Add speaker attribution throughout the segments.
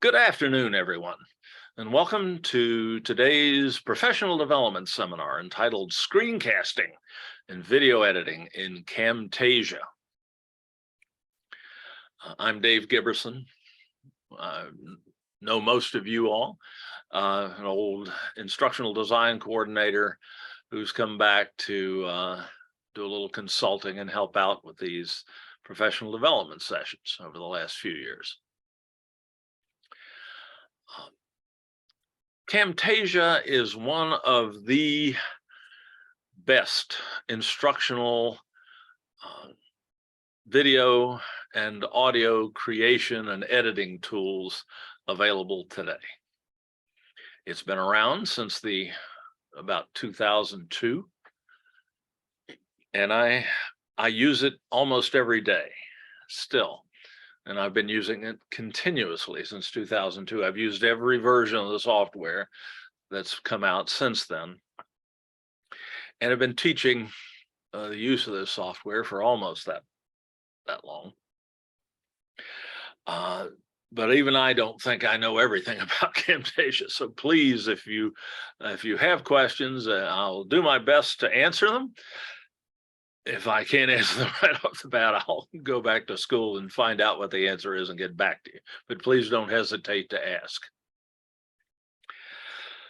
Speaker 1: Good afternoon, everyone, and welcome to today's professional development seminar entitled Screencasting and Video Editing in Camtasia. I'm Dave Giberson. I know most of you all, an old instructional design coordinator who's come back to do a little consulting and help out with these professional development sessions over the last few years. Camtasia is one of the best instructional video and audio creation and editing tools available today. It's been around since about 2002, and I use it almost every day still. And I've been using it continuously since 2002. I've used every version of the software that's come out since then. And I've been teaching the use of this software for almost that long. But even I don't think I know everything about Camtasia. So please, if you have questions, I'll do my best to answer them. If I can't answer them right off the bat, I'll go back to school and find out what the answer is and get back to you. But please don't hesitate to ask.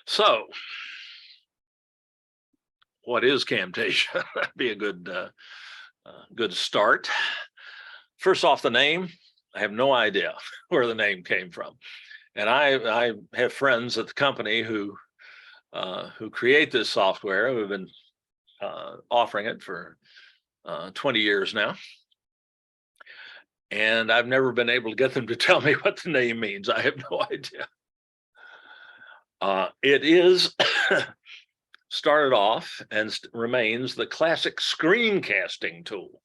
Speaker 1: So, what is Camtasia? That'd be a good start. First off, the name. I have no idea where the name came from. And I have friends at the company who create this software, who have been offering it for 20 years now. And I've never been able to get them to tell me what the name means. I have no idea. It is started off and remains the classic screencasting tool.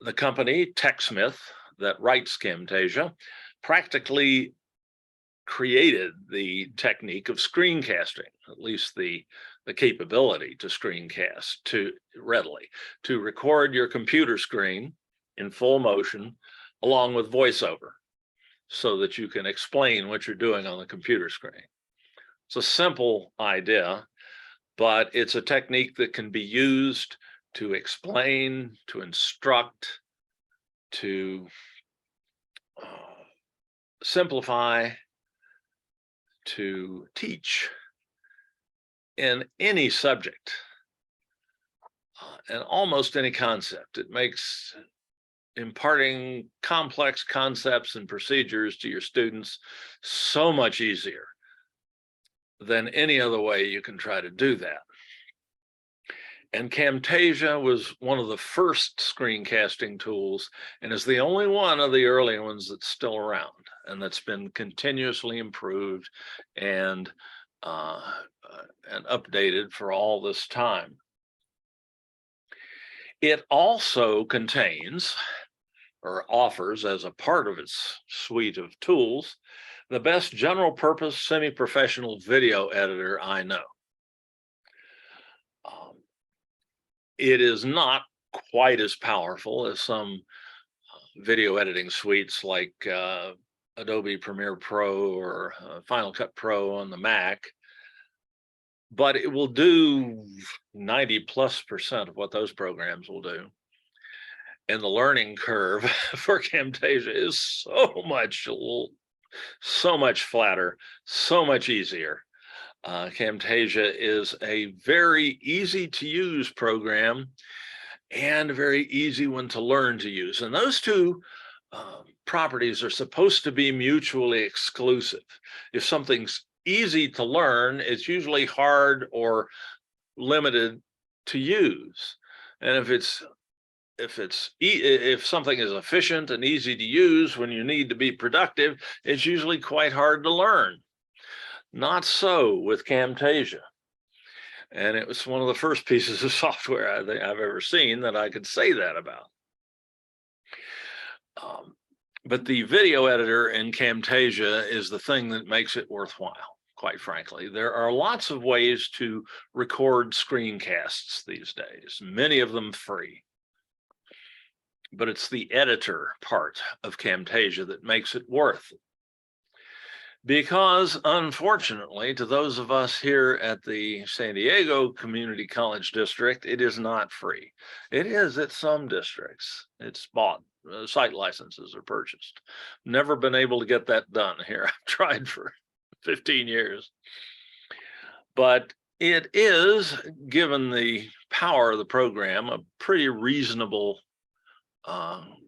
Speaker 1: The company, TechSmith, that writes Camtasia, practically created the technique of screencasting, at least the capability to screencast readily, to record your computer screen in full motion along with voiceover so that you can explain what you're doing on the computer screen. It's a simple idea, but it's a technique that can be used to explain, to instruct, to simplify, to teach in any subject and almost any concept. It makes imparting complex concepts and procedures to your students so much easier than any other way you can try to do that. And Camtasia was one of the first screencasting tools and is the only one of the early ones that's still around and that's been continuously improved and updated for all this time. It also contains or offers as a part of its suite of tools, the best general purpose semi-professional video editor I know. It is not quite as powerful as some video editing suites like Adobe Premiere Pro or Final Cut Pro on the Mac, but it will do 90+% of what those programs will do. And the learning curve for Camtasia is so much flatter, so much easier. Camtasia is a very easy to use program and a very easy one to learn to use. And those two properties are supposed to be mutually exclusive. If something's easy to learn, it's usually hard or limited to use. And if something is efficient and easy to use when you need to be productive, it's usually quite hard to learn. Not so with Camtasia. And it was one of the first pieces of software I think I've ever seen that I could say that about. But the video editor in Camtasia is the thing that makes it worthwhile, quite frankly. There are lots of ways to record screencasts these days, many of them free. but it's the editor part of Camtasia that makes it worth it. Because unfortunately, to those of us here at the San Diego Community College District, it is not free. It is at some districts. It's bought. Site licenses are purchased. Never been able to get that done here. I've tried for 15 years. But it is, given the power of the program, a pretty reasonable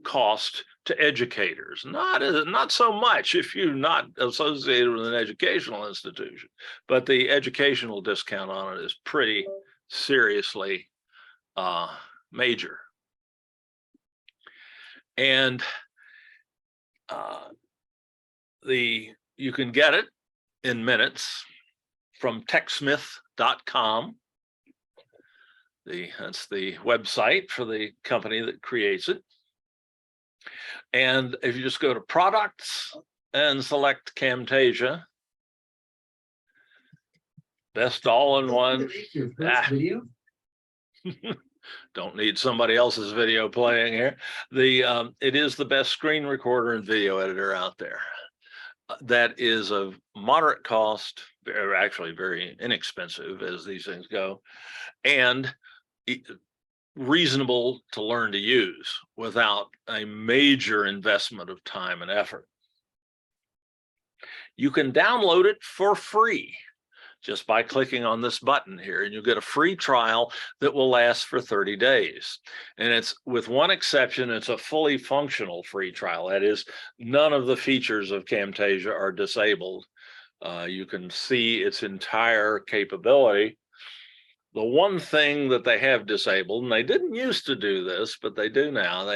Speaker 1: cost to educators. Not so much if you're not associated with an educational institution, but the educational discount on it is pretty seriously major. And you can get it in minutes from techsmith.com. That's the website for the company that creates it. And if you just go to products and select Camtasia, best all-in-one.
Speaker 2: Video?
Speaker 1: Don't need somebody else's video playing here. It is the best screen recorder and video editor out there. That is of moderate cost, actually very inexpensive as these things go, and reasonable to learn to use without a major investment of time and effort. You can download it for free just by clicking on this button here, and you'll get a free trial that will last for 30 days. And it's, with one exception, it's a fully functional free trial. That is, none of the features of Camtasia are disabled. You can see its entire capability. The one thing that they have disabled, and they didn't used to do this, but they do now,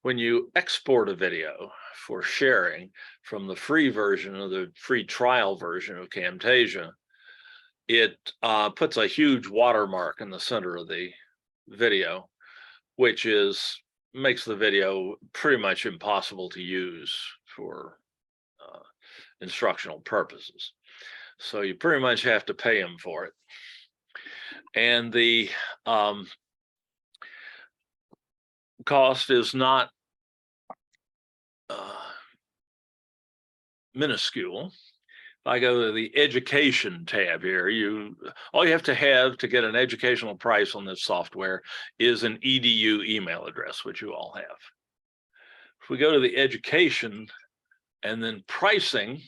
Speaker 1: when you export a video for sharing from the free version or the free trial version of Camtasia, it puts a huge watermark in the center of the video, which makes the video pretty much impossible to use for instructional purposes. So you pretty much have to pay them for it. And the cost is not minuscule. If I go to the education tab here, all you have to get an educational price on this software is an EDU email address, which you all have. If we go to the education and then pricing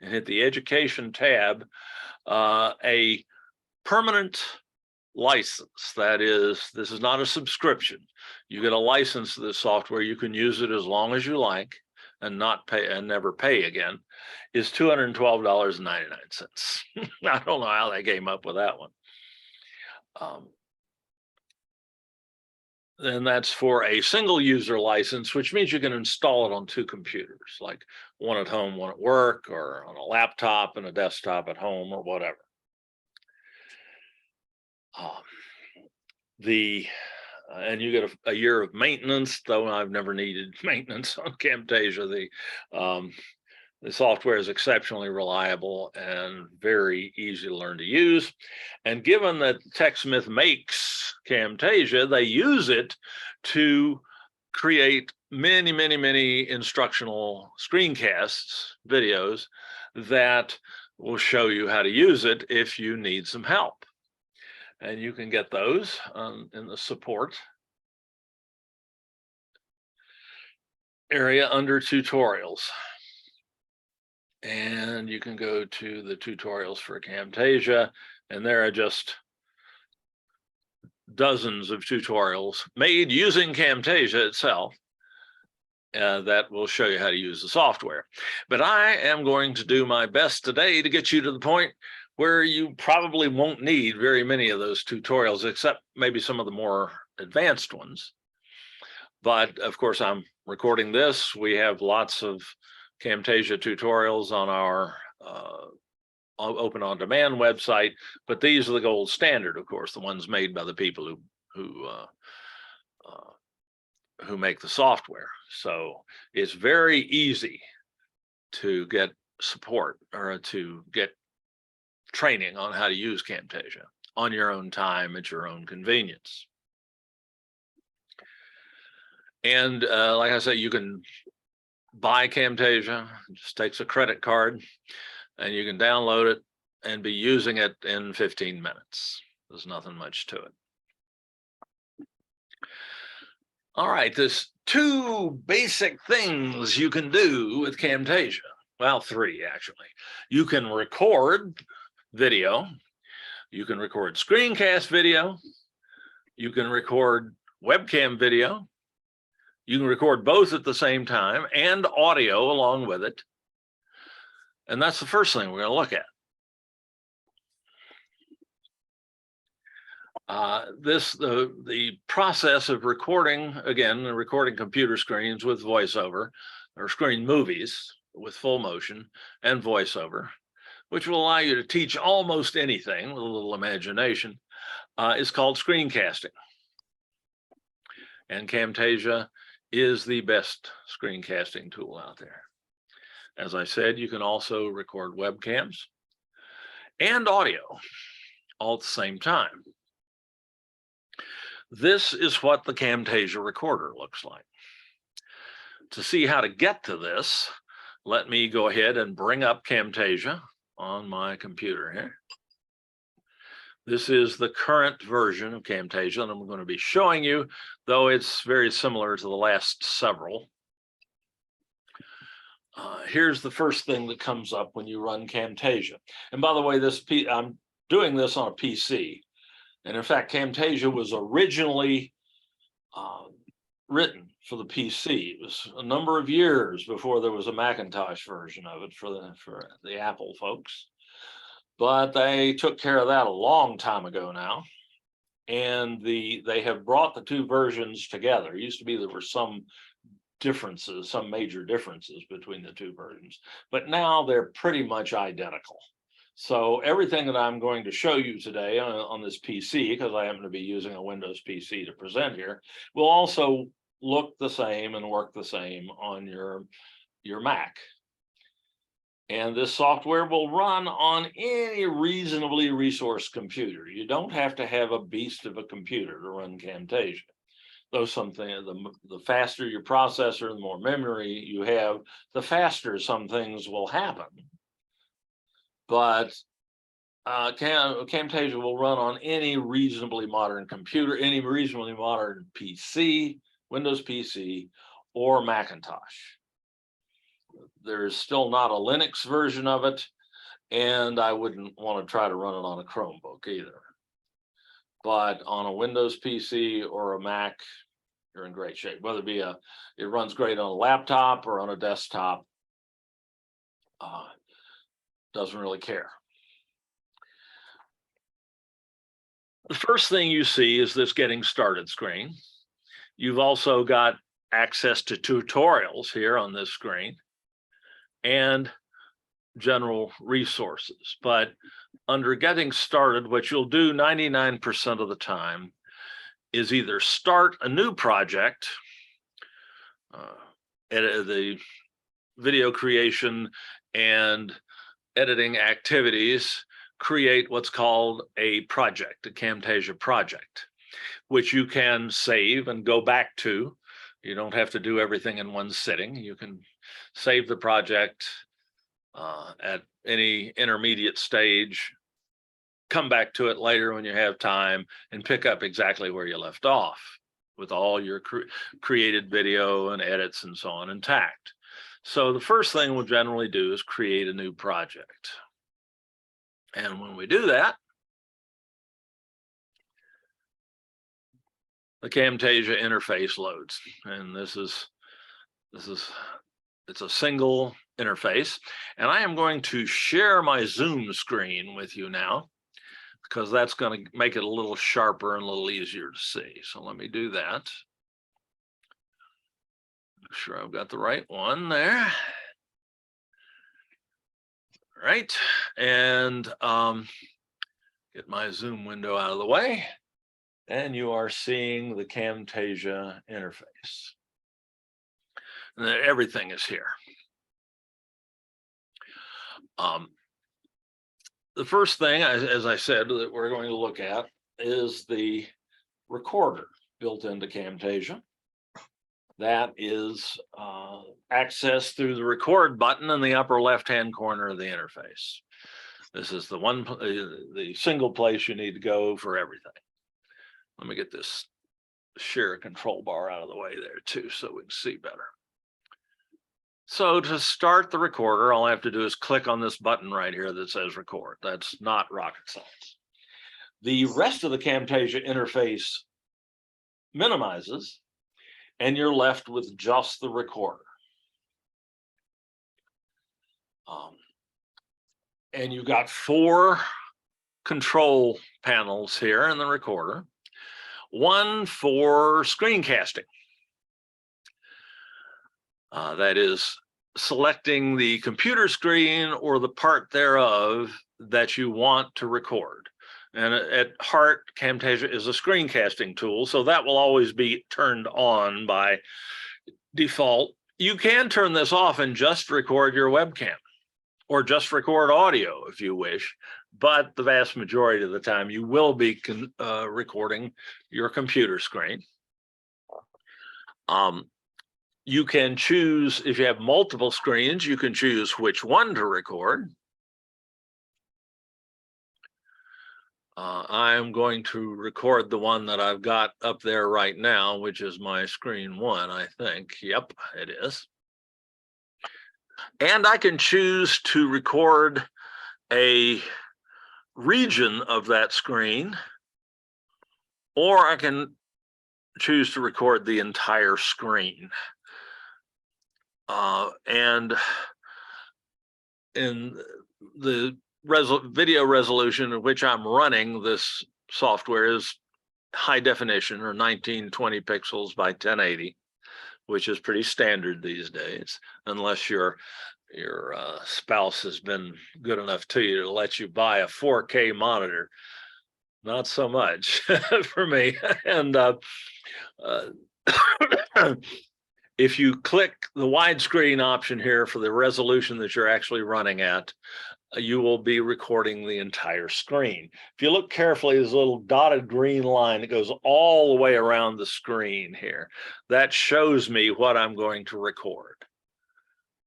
Speaker 1: and hit the education tab, a permanent license, that is, this is not a subscription. You get a license to this software. You can use it as long as you like and not pay and never pay again, is $212.99. I don't know how they came up with that one. And that's for a single user license, which means you can install it on two computers, like one at home, one at work, or on a laptop and a desktop at home, or whatever. And you get a year of maintenance, though I've never needed maintenance on Camtasia. The software is exceptionally reliable and very easy to learn to use. And given that TechSmith makes Camtasia, they use it to create many, many, many instructional screencasts, videos that will show you how to use it if you need some help. And you can get those in the support area under tutorials. And you can go to the tutorials for Camtasia, and there are just dozens of tutorials made using Camtasia itself that will show you how to use the software. But I am going to do my best today to get you to the point where you probably won't need very many of those tutorials, except maybe some of the more advanced ones. But of course, I'm recording this. We have lots of Camtasia tutorials on our Open On Demand website, but these are the gold standard, of course, the ones made by the people who make the software. So it's very easy to get support or to get training on how to use Camtasia on your own time at your own convenience. And like I said, you can buy Camtasia. It just takes a credit card, and you can download it and be using it in 15 minutes. There's nothing much to it. All right, there's two basic things you can do with Camtasia. Well, three actually. You can record video, you can record screencast video, you can record webcam video, you can record both at the same time and audio along with it. And that's the first thing we're going to look at. The process of recording, again, recording computer screens with voiceover, or screen movies with full motion and voiceover, which will allow you to teach almost anything with a little imagination, is called screencasting. And Camtasia is the best screencasting tool out there. As I said, you can also record webcams and audio all at the same time. This is what the Camtasia recorder looks like. To see how to get to this, let me go ahead and bring up Camtasia on my computer here. This is the current version of Camtasia, and I'm going to be showing you, though it's very similar to the last several. Here's the first thing that comes up when you run Camtasia. And by the way, I'm doing this on a PC. And in fact, Camtasia was originally written for the PC. It was a number of years before there was a Macintosh version of it for the Apple folks. But they took care of that a long time ago now. And they have brought the two versions together. It used to be there were some differences, some major differences between the two versions, but now they're pretty much identical. So everything that I'm going to show you today on this PC, because I happen to be using a Windows PC to present here, will also look the same and work the same on your Mac. And this software will run on any reasonably resourced computer. You don't have to have a beast of a computer to run Camtasia. Though the faster your processor, the more memory you have, the faster some things will happen. But Camtasia will run on any reasonably modern computer, any reasonably modern PC, Windows PC, or Macintosh. There's still not a Linux version of it, and I wouldn't want to try to run it on a Chromebook either. But on a Windows PC or a Mac, you're in great shape. Whether it be it runs great on a laptop or on a desktop, doesn't really care. The first thing you see is this getting started screen. You've also got access to tutorials here on this screen and general resources. But under getting started, what you'll do 99% of the time is either start a new project, edit the video creation and editing activities, create what's called a project, a Camtasia project, which you can save and go back to. You don't have to do everything in one sitting. You can save the project at any intermediate stage, come back to it later when you have time, and pick up exactly where you left off with all your created video and edits and so on intact. So the first thing we'll generally do is create a new project. And when we do that, the Camtasia interface loads. And it's a single interface. And I am going to share my Zoom screen with you now, because that's going to make it a little sharper and a little easier to see. So let me do that. Make sure I've got the right one there. All right, and get my Zoom window out of the way. And you are seeing the Camtasia interface. And then everything is here. The first thing, as I said, that we're going to look at is the recorder built into Camtasia. That is accessed through the record button in the upper left-hand corner of the interface. This is the single place you need to go for everything. Let me get this share control bar out of the way there too, so we can see better. So to start the recorder, all I have to do is click on this button right here that says record. That's not rocket science. The rest of the Camtasia interface minimizes, and you're left with just the recorder. And you've got 4 control panels here in the recorder. One for screencasting. That is selecting the computer screen or the part thereof that you want to record. And at heart, Camtasia is a screencasting tool, so that will always be turned on by default. You can turn this off and just record your webcam, or just record audio if you wish, but the vast majority of the time you will be recording your computer screen. You can choose, if you have multiple screens, you can choose which one to record. I'm going to record the one that I've got up there right now, which is my screen 1, I think. Yep, it is. And I can choose to record a region of that screen, or I can choose to record the entire screen. And in the video resolution in which I'm running this software is high definition, or 1920 pixels by 1080, which is pretty standard these days, unless your spouse has been good enough to you to let you buy a 4K monitor. Not so much for me. And if you click the widescreen option here for the resolution that you're actually running at, you will be recording the entire screen. If you look carefully, there's a little dotted green line that goes all the way around the screen here. That shows me what I'm going to record.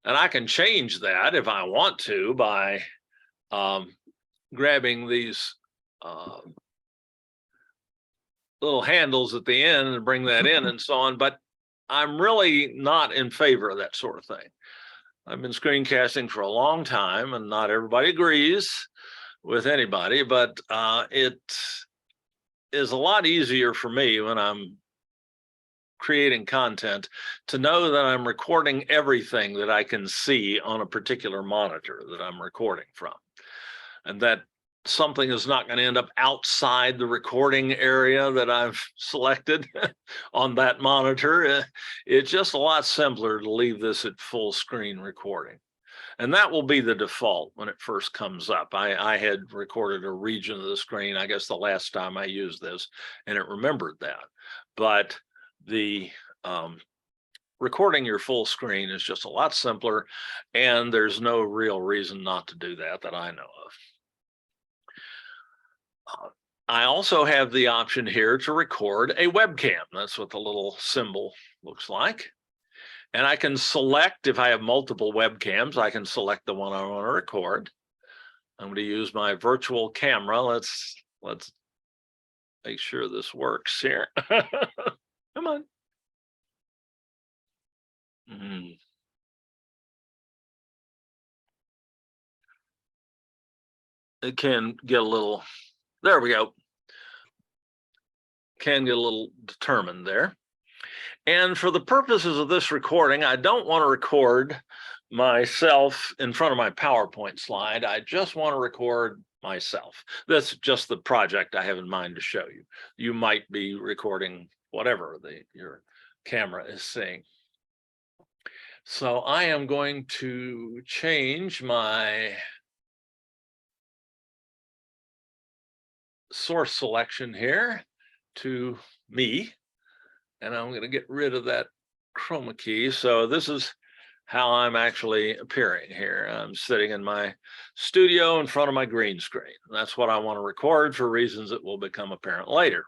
Speaker 1: And I can change that if I want to by grabbing these little handles at the end and bring that in and so on. But I'm really not in favor of that sort of thing. I've been screencasting for a long time, and not everybody agrees with anybody, but it is a lot easier for me when I'm creating content to know that I'm recording everything that I can see on a particular monitor that I'm recording from, and that something is not going to end up outside the recording area that I've selected on that monitor. It's just a lot simpler to leave this at full screen recording. And that will be the default when it first comes up. I had recorded a region of the screen, I guess the last time I used this, and it remembered that. But the recording your full screen is just a lot simpler, and there's no real reason not to do that I know of. I also have the option here to record a webcam. That's what the little symbol looks like. And I can select, if I have multiple webcams, I can select the one I want to record. I'm going to use my virtual camera. Let's make sure this works here. Come on. It can get a little, there we go. Can get a little determined there. And for the purposes of this recording, I don't want to record myself in front of my PowerPoint slide. I just want to record myself. That's just the project I have in mind to show you. You might be recording whatever your camera is seeing. So I am going to change my source selection here to me, and I'm going to get rid of that chroma key. So this is how I'm actually appearing here. I'm sitting in my studio in front of my green screen. That's what I want to record for reasons that will become apparent later.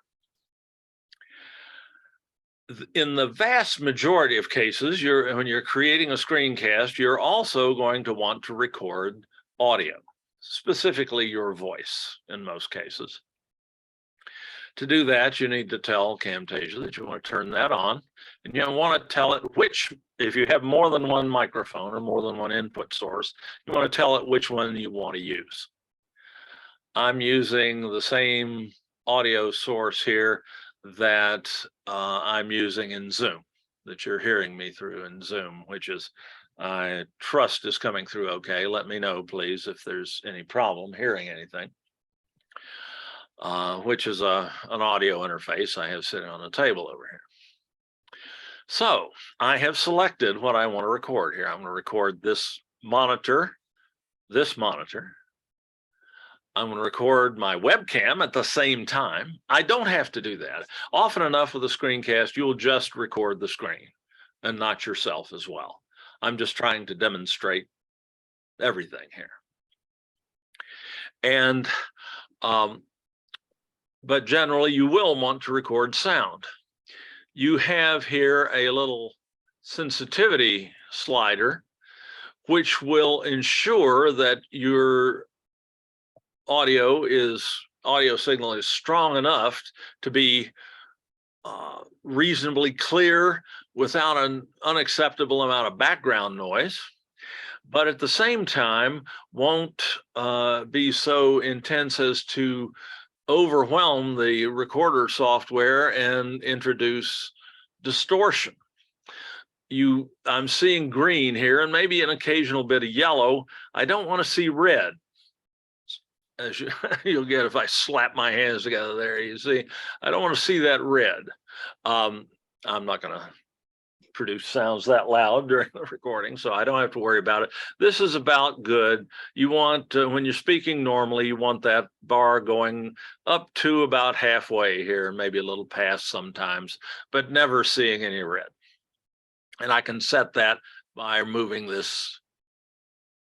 Speaker 1: in the vast majority of cases, when you're creating a screencast, you're also going to want to record audio, specifically your voice in most cases. To do that, you need to tell Camtasia that you want to turn that on, and you want to tell it which, if you have more than one microphone or more than one input source, you want to tell it which one you want to use. I'm using the same audio source here that I'm using in Zoom, that you're hearing me through in Zoom, which is, I trust is coming through okay. Let me know, please, if there's any problem hearing anything. Which is an audio interface I have sitting on the table over here. So I have selected what I want to record here. I'm going to record this monitor. I'm going to record my webcam at the same time. I don't have to do that. Often enough with a screencast, you'll just record the screen and not yourself as well. I'm just trying to demonstrate everything here. And but generally you will want to record sound. You have here a little sensitivity slider, which will ensure that your audio signal is strong enough to be reasonably clear without an unacceptable amount of background noise, but at the same time won't be so intense as to overwhelm the recorder software and introduce distortion. I'm seeing green here and maybe an occasional bit of yellow. I don't want to see red. As you'll get if I slap my hands together there, you see, I don't want to see that red. I'm not going to produce sounds that loud during the recording, so I don't have to worry about it. This is about good. You want, when you're speaking normally, you want that bar going up to about halfway here, maybe a little past sometimes, but never seeing any red. And I can set that by moving this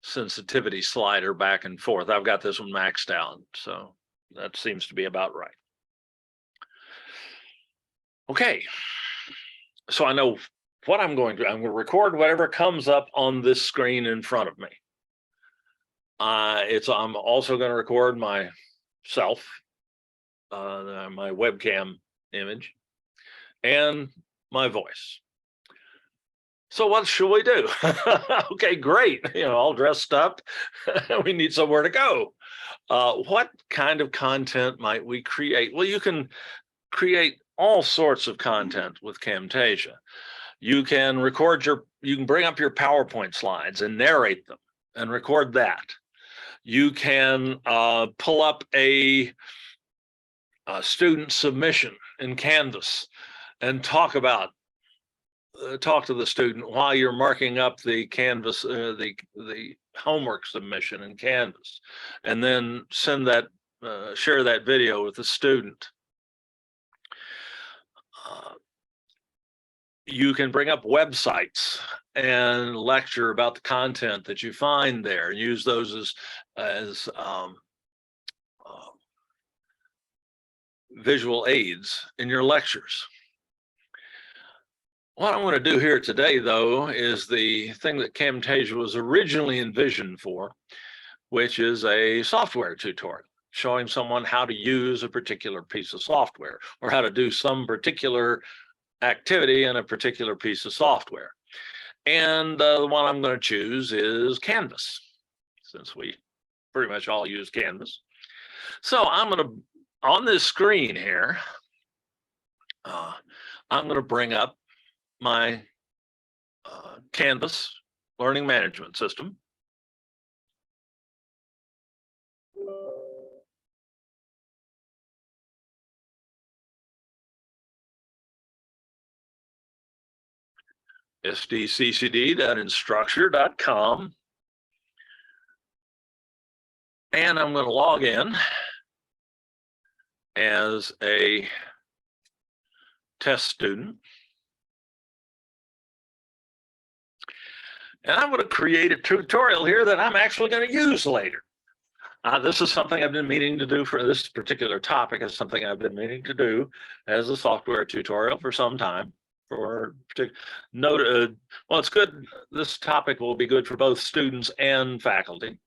Speaker 1: sensitivity slider back and forth. I've got this one maxed out, so that seems to be about right. Okay, so I know what I'm going to do. I'm going to record whatever comes up on this screen in front of me. I'm also going to record myself, my webcam image, and my voice. So what should we do? Okay, great. All dressed up. We need somewhere to go. What kind of content might we create? Well, you can create all sorts of content with Camtasia. You can you can bring up your PowerPoint slides and narrate them and record that. You can pull up a student submission in Canvas and talk to the student while you're marking up the Canvas, the homework submission in Canvas, and then share that video with the student. You can bring up websites and lecture about the content that you find there, and use those as visual aids in your lectures. What I want to do here today, though, is the thing that Camtasia was originally envisioned for, which is a software tutorial, showing someone how to use a particular piece of software or how to do some particular activity in a particular piece of software. And the one I'm going to choose is Canvas, since we pretty much all use Canvas. So I'm going to, on this screen here, I'm going to bring up my Canvas learning management system. sdccd.instructure.com. And I'm going to log in as a test student. And I'm going to create a tutorial here that I'm actually going to use later. This is something I've been meaning to do for this particular topic. Is something I've been meaning to do as a software tutorial for some time. for particular note. Well, it's good. This topic will be good for both students and faculty.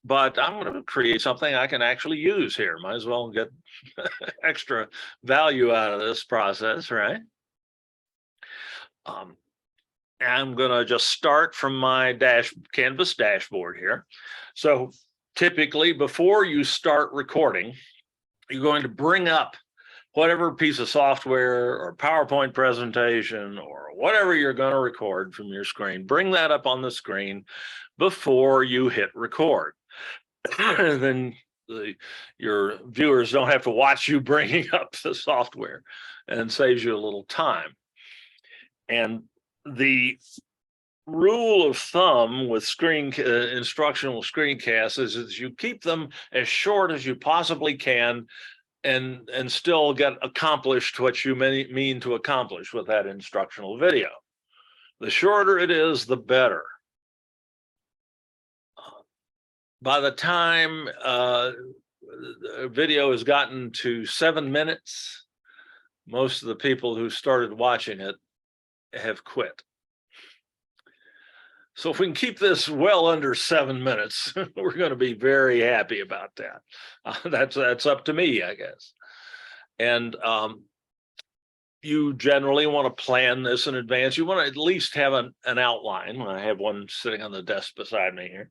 Speaker 1: But I'm going to create something I can actually use here. Might as well get extra value out of this process, right? I'm going to just start from my Canvas dashboard here. So typically, before you start recording, you're going to bring up whatever piece of software or PowerPoint presentation or whatever you're going to record from your screen. Bring that up on the screen before you hit record. And then your viewers don't have to watch you bringing up the software, and saves you a little time. And the rule of thumb with instructional screencasts is you keep them as short as you possibly can, and still get accomplished what you mean to accomplish with that instructional video. The shorter it is, the better. By the time the video has gotten to 7 minutes, most of the people who started watching it have quit. So if we can keep this well under 7 minutes, we're going to be very happy about that. That's up to me, I guess. And you generally want to plan this in advance. You want to at least have an outline. I have one sitting on the desk beside me here,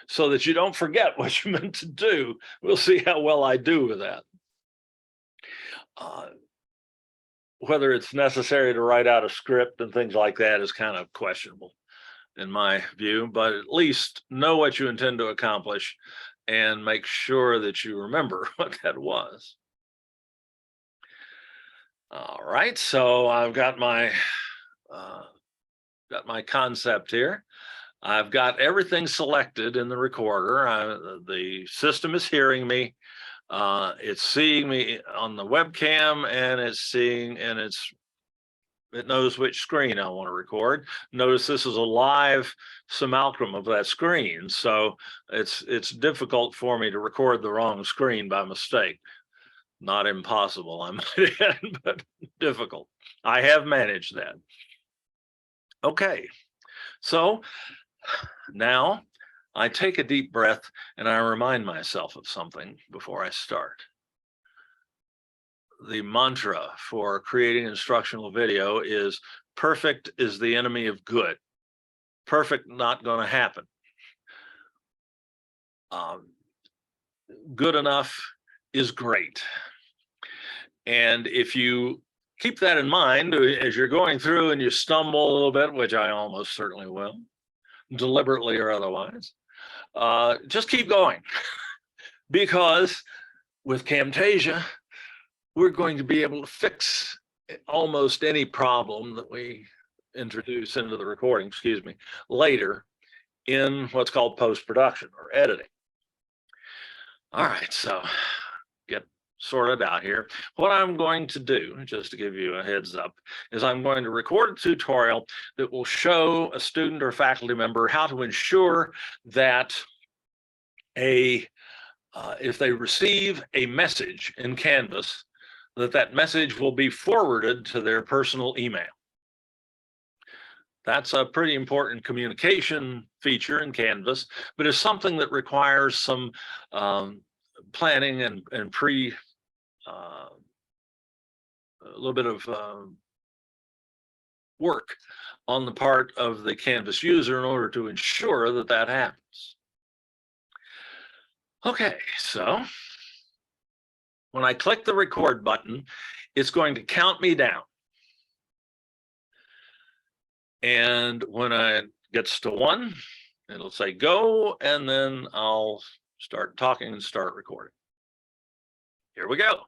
Speaker 1: so that you don't forget what you meant to do. We'll see how well I do with that. Whether it's necessary to write out a script and things like that is kind of questionable in my view, but at least know what you intend to accomplish and make sure that you remember what that was. All right, so I've got my concept here. I've got everything selected in the recorder. The system is hearing me. It's seeing me on the webcam, and it knows which screen I want to record. Notice this is a live simulacrum of that screen, so it's difficult for me to record the wrong screen by mistake. Not impossible, I might add, but difficult. I have managed that. Okay, so now I take a deep breath and I remind myself of something before I start. The mantra for creating instructional video is perfect is the enemy of good. Perfect not going to happen. Good enough is great. And if you keep that in mind as you're going through and you stumble a little bit, which I almost certainly will, deliberately or otherwise, just keep going. Because with Camtasia, we're going to be able to fix almost any problem that we introduce into the recording, later in what's called post-production or editing. All right, so get sorted out here. What I'm going to do, just to give you a heads up, is I'm going to record a tutorial that will show a student or faculty member how to ensure that if they receive a message in Canvas, that message will be forwarded to their personal email. That's a pretty important communication feature in Canvas, but it's something that requires some planning and a little bit of work on the part of the Canvas user in order to ensure that that happens. Okay, so when I click the record button, it's going to count me down. And when it gets to 1, it'll say go, and then I'll start talking and start recording. Here we go.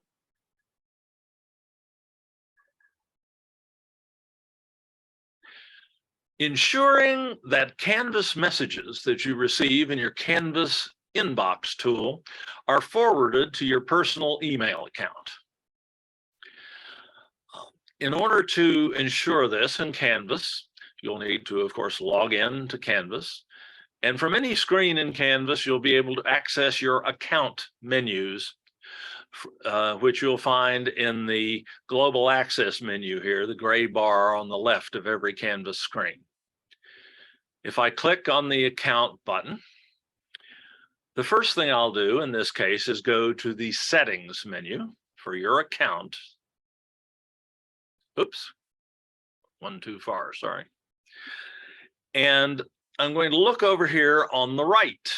Speaker 1: Ensuring that Canvas messages that you receive in your Canvas inbox tool are forwarded to your personal email account. In order to ensure this in Canvas, you'll need to, of course, log in to Canvas. And from any screen in Canvas, you'll be able to access your account menus which you'll find in the global access menu here, the gray bar on the left of every Canvas screen. If I click on the account button, the first thing I'll do in this case is go to the settings menu for your account. Oops, one too far, sorry. And I'm going to look over here on the right.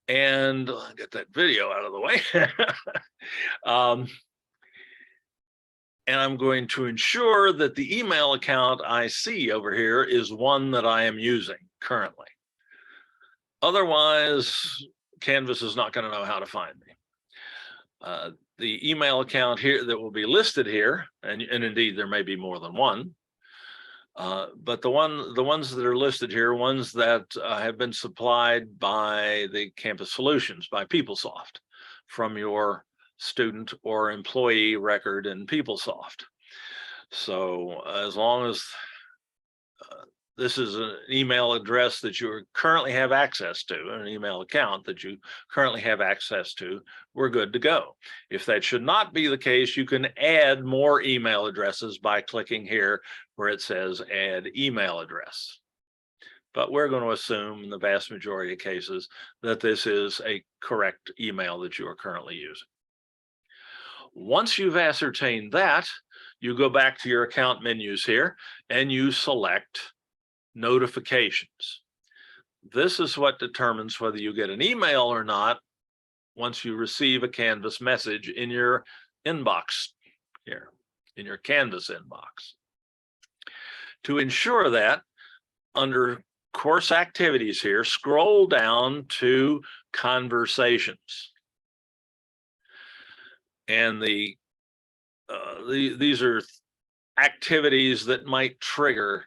Speaker 1: And I'll get that video out of the way. And I'm going to ensure that the email account I see over here is one that I am using currently. Otherwise, Canvas is not going to know how to find me. The email account here that will be listed here, and indeed there may be more than one, but the ones that are listed here, ones that have been supplied by the Campus Solutions, by PeopleSoft, from your student or employee record in PeopleSoft. So as long as this is an email address that you currently have access to, an email account that you currently have access to, we're good to go. If that should not be the case, you can add more email addresses by clicking here where it says add email address. But we're going to assume in the vast majority of cases that this is a correct email that you are currently using. Once you've ascertained that, you go back to your account menus here and you select notifications. This is what determines whether you get an email or not once you receive a Canvas message in your inbox here, in your Canvas inbox. To ensure that, under course activities here, scroll down to conversations. And these are activities that might trigger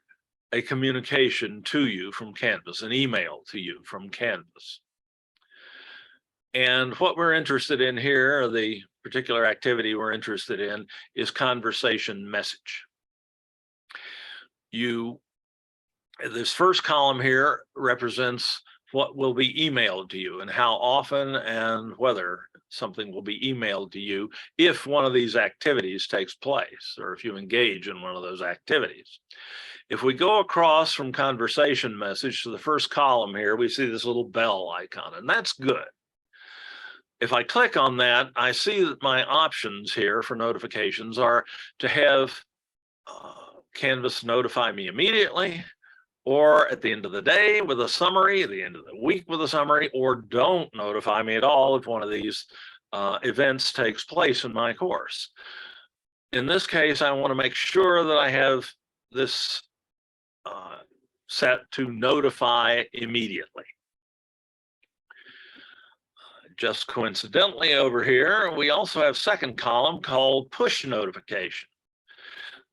Speaker 1: a communication to you from Canvas, an email to you from Canvas. And what we're interested in here, or the particular activity we're interested in, is conversation message. This first column here represents what will be emailed to you and how often and whether something will be emailed to you if one of these activities takes place, or if you engage in one of those activities. If we go across from conversation message to the first column here, we see this little bell icon, and that's good. If I click on that, I see that my options here for notifications are to have Canvas notify me immediately, or at the end of the day with a summary, at the end of the week with a summary, or don't notify me at all if one of these events takes place in my course. In this case, I want to make sure that I have this set to notify immediately. Just coincidentally over here, we also have a second column called push notification.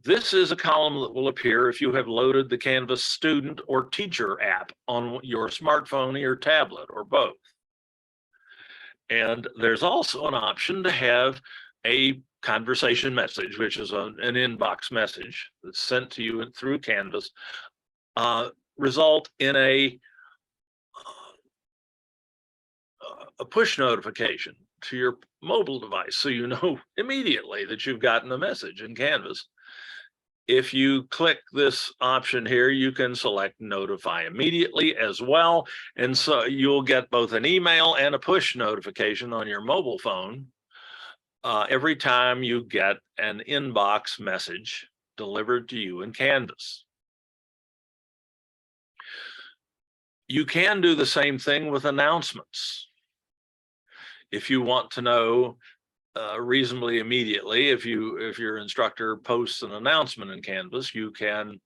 Speaker 1: This is a column that will appear if you have loaded the Canvas student or teacher app on your smartphone or your tablet or both. And there's also an option to have a conversation message, which is an inbox message that's sent to you through Canvas, result in a push notification to your mobile device, so you know immediately that you've gotten a message in Canvas. If you click this option here, you can select notify immediately as well. And so you'll get both an email and a push notification on your mobile phone every time you get an inbox message delivered to you in Canvas. You can do the same thing with announcements. If you want to know reasonably immediately, if your instructor posts an announcement in Canvas, you can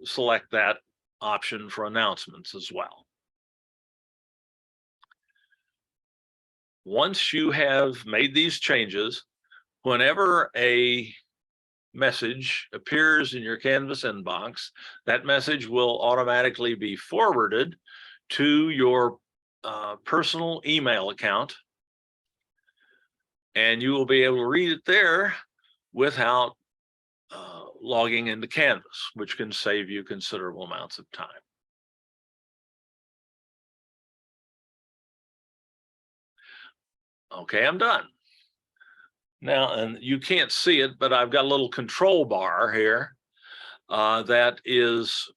Speaker 1: select that option for announcements as well. Once you have made these changes, whenever a message appears in your Canvas inbox, that message will automatically be forwarded to your personal email account, and you will be able to read it there without logging into Canvas, which can save you considerable amounts of time. Okay, I'm done. Now, and you can't see it, but I've got a little control bar here that is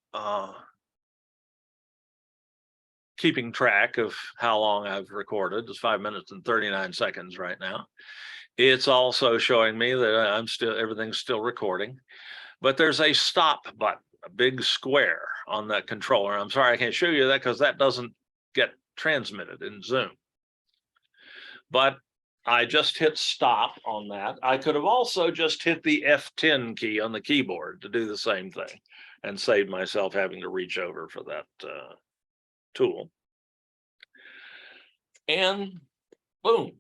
Speaker 1: keeping track of how long I've recorded. It's 5 minutes and 39 seconds right now. It's also showing me that everything's still recording, but there's a stop button, a big square on that controller. I'm sorry I can't show you that because that doesn't get transmitted in Zoom. But I just hit stop on that. I could have also just hit the F10 key on the keyboard to do the same thing and save myself having to reach over for that tool. And boom,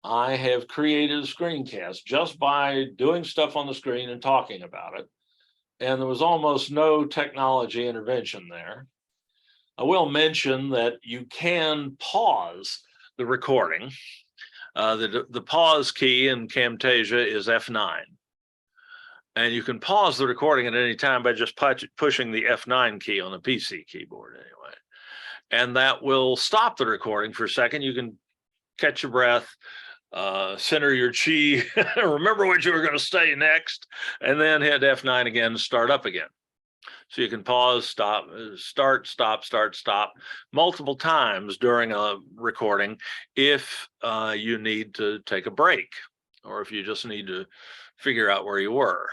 Speaker 1: I have created a screencast just by doing stuff on the screen and talking about it. And there was almost no technology intervention there. I will mention that you can pause the recording. The pause key in Camtasia is F9. And you can pause the recording at any time by just pushing the F9 key on the PC keyboard anyway. And that will stop the recording for a second. You can catch your breath, center your chi, remember what you were going to say next, and then hit F9 again to start up again. So you can pause, stop, start, stop multiple times during a recording if you need to take a break or if you just need to figure out where you were.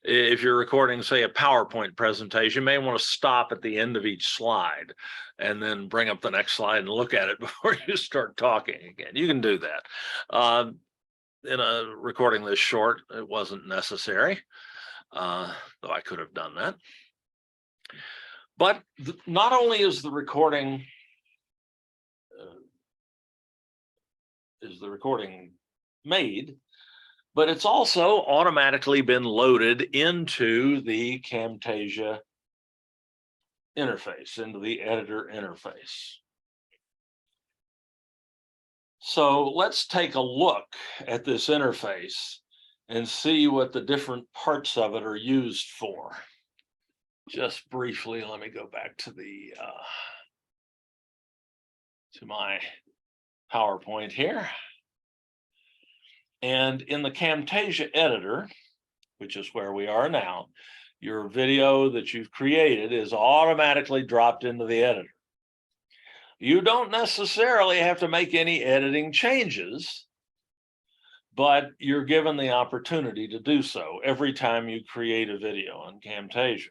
Speaker 1: If you're recording, say, a PowerPoint presentation, you may want to stop at the end of each slide and then bring up the next slide and look at it before you start talking again. You can do that. In a recording this short, it wasn't necessary, though I could have done that. But not only is the recording made, but it's also automatically been loaded into the Camtasia interface, into the editor interface. So let's take a look at this interface and see what the different parts of it are used for. Just briefly, let me go back to my PowerPoint here. And in the Camtasia editor, which is where we are now, your video that you've created is automatically dropped into the editor. You don't necessarily have to make any editing changes, but you're given the opportunity to do so every time you create a video on Camtasia.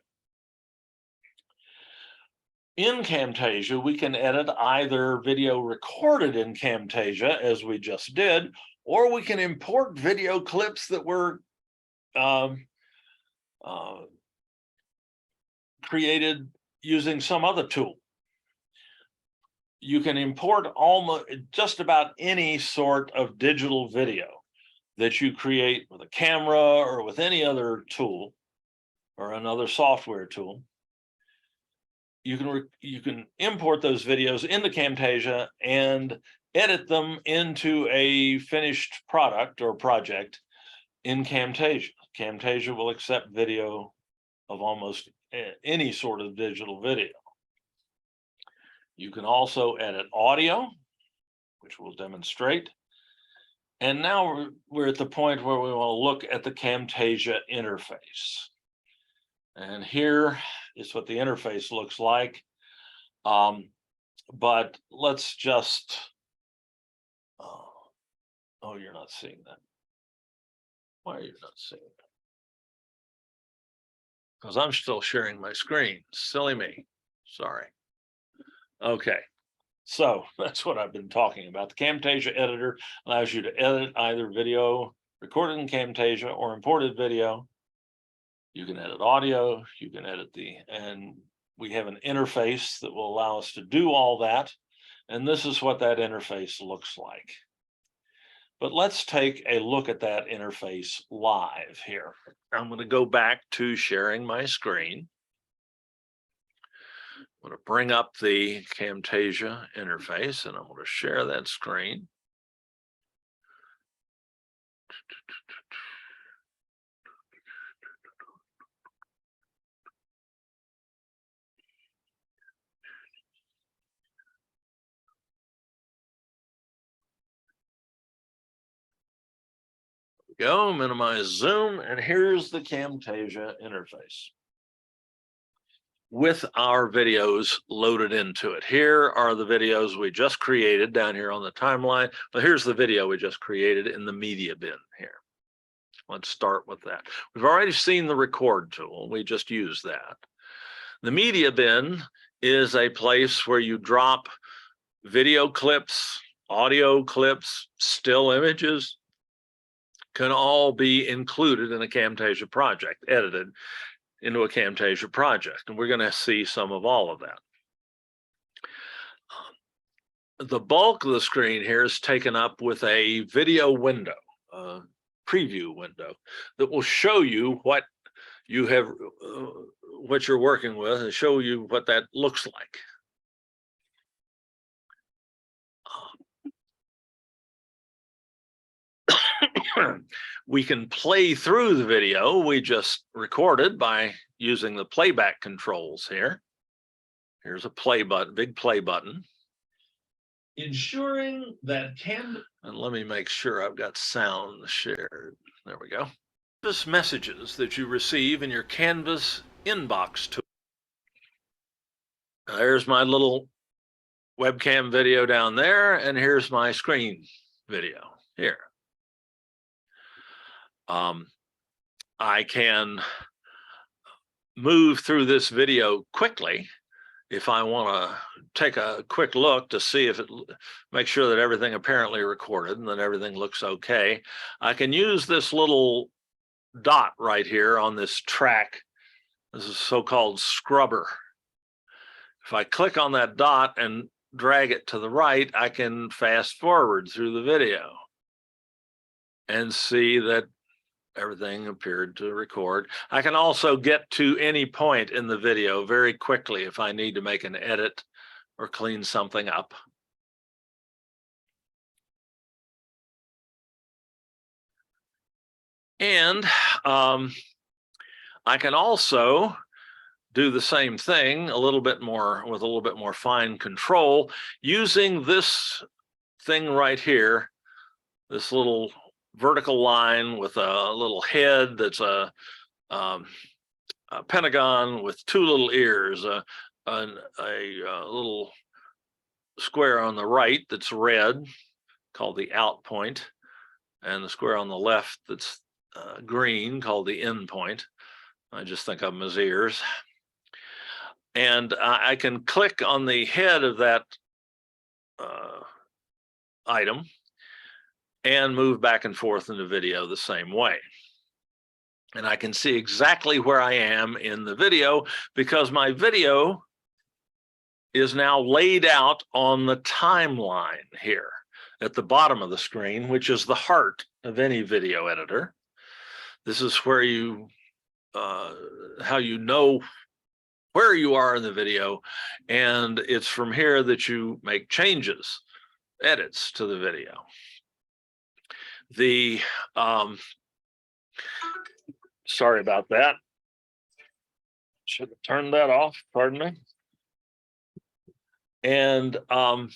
Speaker 1: In Camtasia, we can edit either video recorded in Camtasia, as we just did, or we can import video clips that were created using some other tool. You can import almost just about any sort of digital video that you create with a camera or with any other tool or another software tool. You can import those videos into Camtasia and edit them into a finished product or project in Camtasia. Camtasia will accept video of almost any sort of digital video. You can also edit audio, which we'll demonstrate. And now we're at the point where we want to look at the Camtasia interface. And here is what the interface looks like. But let's just, oh, you're not seeing that. Why are you not seeing that? Because I'm still sharing my screen. Silly me. Sorry. Okay. So that's what I've been talking about. The Camtasia editor allows you to edit either video recorded in Camtasia or imported video. You can edit audio, you can edit and we have an interface that will allow us to do all that. And this is what that interface looks like. But let's take a look at that interface live here. I'm going to go back to sharing my screen. I'm going to bring up the Camtasia interface and I'm going to share that screen. Go, minimize zoom, and here's the Camtasia interface with our videos loaded into it. Here are the videos we just created down here on the timeline, but here's the video we just created in the media bin here. Let's start with that. We've already seen the record tool. We just use that. The media bin is a place where you drop video clips, audio clips, still images, can all be included in a Camtasia project, edited into a Camtasia project. And we're going to see some of all of that. The bulk of the screen here is taken up with a video window, a preview window that will show you what you have, what you're working with, and show you what that looks like. We can play through the video we just recorded by using the playback controls here. Here's a play button, big play button. Ensuring that and let me make sure I've got sound shared. There we go. Canvas messages that you receive in your Canvas inbox tool. There's my little webcam video down there, and here's my screen video here. I can move through this video quickly if I want to take a quick look to see if it, make sure that everything apparently recorded and that everything looks okay. I can use this little dot right here on this track. This is so-called scrubber. If I click on that dot and drag it to the right, I can fast forward through the video and see that everything appeared to record. I can also get to any point in the video very quickly if I need to make an edit or clean something up. And I can also do the same thing a little bit more with a little bit more fine control using this thing right here, this little vertical line with a little head that's a pentagon with two little ears, a little square on the right that's red called the out point, and the square on the left that's green called the in point. I just think of them as ears. And I can click on the head of that item and move back and forth in the video the same way. And I can see exactly where I am in the video because my video is now laid out on the timeline here at the bottom of the screen, which is the heart of any video editor. This is where you, how you know where you are in the video, and it's from here that you make changes, edits to the video. The sorry about that. Should have turned that off, pardon me. And I